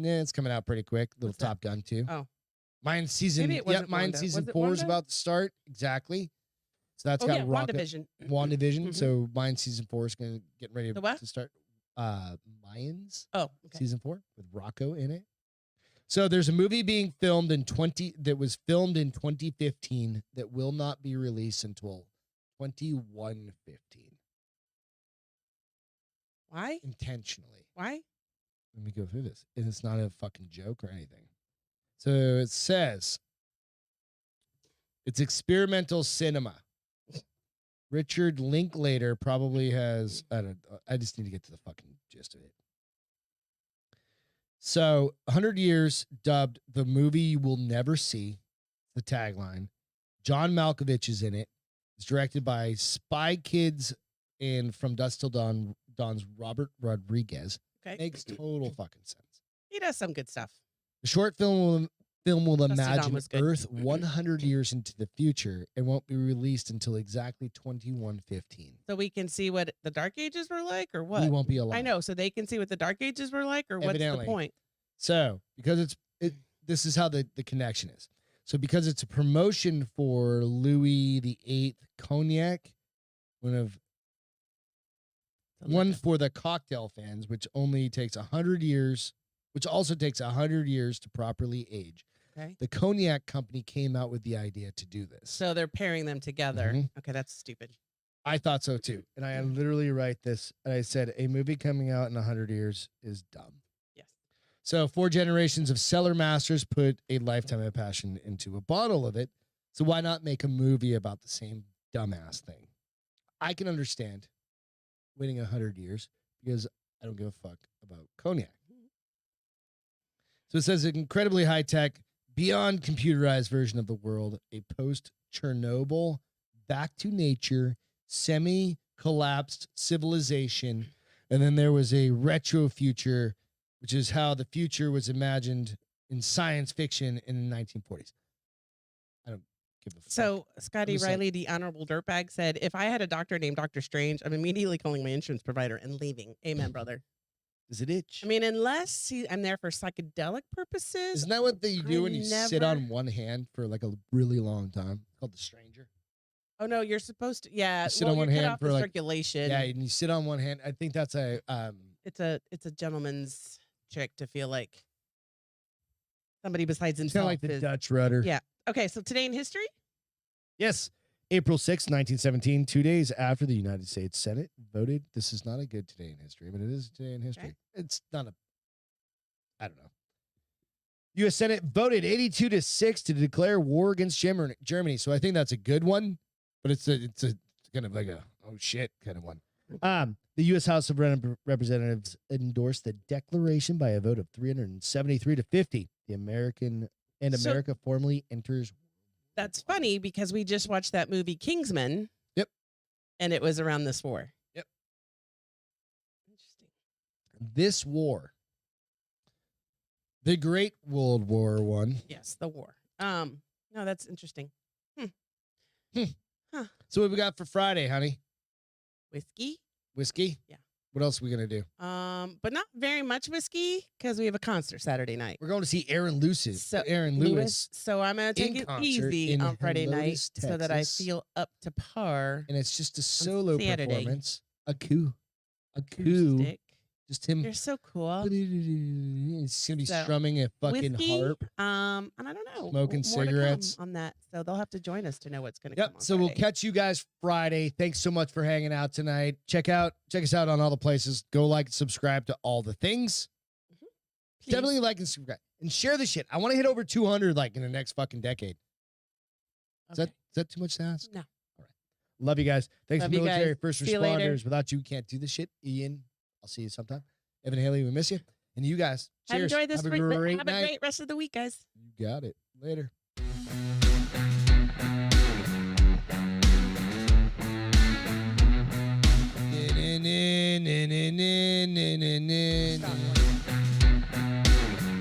it's coming out pretty quick. Little What's that? Top Gun too. Oh. Mine season. Maybe it wasn't mine Wanda. season Was it 4 is Wanda? about to start. Exactly. So that's Oh got yeah, Rocket. WandaVision. WandaVision. Mhm. So mine season 4 is going to get ready The what? to start. Mayans Oh, okay. season 4 with Rocco in it. So there's a movie being filmed that was filmed in 2015 that will not be released until 2115 Why? intentionally. Why? Let me go through this. And it's not a fucking joke or anything. So it says it's experimental cinema. Richard Linklater probably has, I just need to get to the fucking gist of it. So 100 years dubbed the movie you will never see, the tagline. John Malkovich is in it. It's directed by Spy Kids and From Dusk Till Dawn's Robert Rodriguez. Okay. Makes total fucking sense. He does some good stuff. The short film will Dusty Dawn imagine was good. Earth 100 years into the future and won't be released until exactly 2115. So we can see what the Dark Ages were like, or what? We won't be alive. I know. So they can see what the Dark Ages were like, or what's Evidently. the point? So, because this is how the connection is. So, because it's a promotion for Louis VIII Cognac, one for the cocktail fans, which only takes 100 years, which also takes 100 years to properly age. Okay. The Cognac company came out with the idea to do this. So they're pairing them together. Mhm. Okay, that's stupid. I thought so too. And I literally write this, and I said, a movie coming out in 100 years is dumb. Yes. So 4 generations of cellar masters put a lifetime of passion into a bottle of it. So why not make a movie about the same dumbass thing? I can understand. waiting 100 years because I don't give a fuck about cognac. So it says incredibly high tech, beyond computerized version of the world, a post Chernobyl, back to nature, semi collapsed civilization. And then there was a retro future, which is how the future was imagined in science fiction in the 1940s. I don't give a fuck. So Scotty Let me Riley, the honorable dirtbag, said, "If I had a doctor named Dr. Strange, I'm immediately calling my insurance provider and leaving." Amen, brother. Does it itch? I mean, unless I'm there for psychedelic purposes. Isn't that what you do I when you sit never- on one hand for like a really long time? It's called the stranger. Oh no, you're supposed to. Yeah, You sit well, on one you cut hand off for the like circulation. Yeah, and you sit on one hand. I think that's a It's a gentleman's trick to feel like somebody besides it's kind himself of like the is. Dutch rudder. Yeah. Okay, so today in history. Yes. April 6, 1917, 2 days after the United States Senate voted. This is not a good today in history, but it is today in history. Okay. It's not a, I don't know. U.S. Senate voted 82-6 to declare war against Germany. So I think that's a good one, but it's a kind of like a, oh shit kind of one. The U.S. House of Representatives endorsed the declaration by a vote of 373-50. America formally enters. That's funny because we just watched that movie Kingsman. Yep. And it was around this war. Yep. Interesting. This war, the Great World War I. Yes, the war. No, that's interesting. So what we got for Friday, honey? Whiskey. Whiskey? Yeah. What else are we going to do? But not very much whiskey because we have a concert Saturday night. We're going to see Aaron Lewis. So Aaron Lewis. So I'm going to take in it concert easy in on Friday night Helotes, so that I Texas. feel up to par. And it's just a solo Saturday. performance. A coup. Acoustic. Just him. You're so cool. He's going to be So, strumming a fucking Whiskey, harp. and I don't know. Smoking more to come cigarettes. on that. So they'll have to join us to know what's going to come Yep. on So we'll Friday. catch you guys Friday. Thanks so much for hanging out tonight. Check us out on all the places. Go like and subscribe to all the things. Please. Definitely like and subscribe and share the shit. I want to hit over 200 like in the next fucking decade. Okay. Is that too much to ask? No. All right. Love you guys. Thanks Love to you military guys. first See you later. responders. Without you, we can't do this shit. Ian, I'll see you sometime. Evan Haley, we miss you. And you guys, cheers. Enjoy this. Have a great have night. a great rest of the week, guys. You got it. Later. Stop.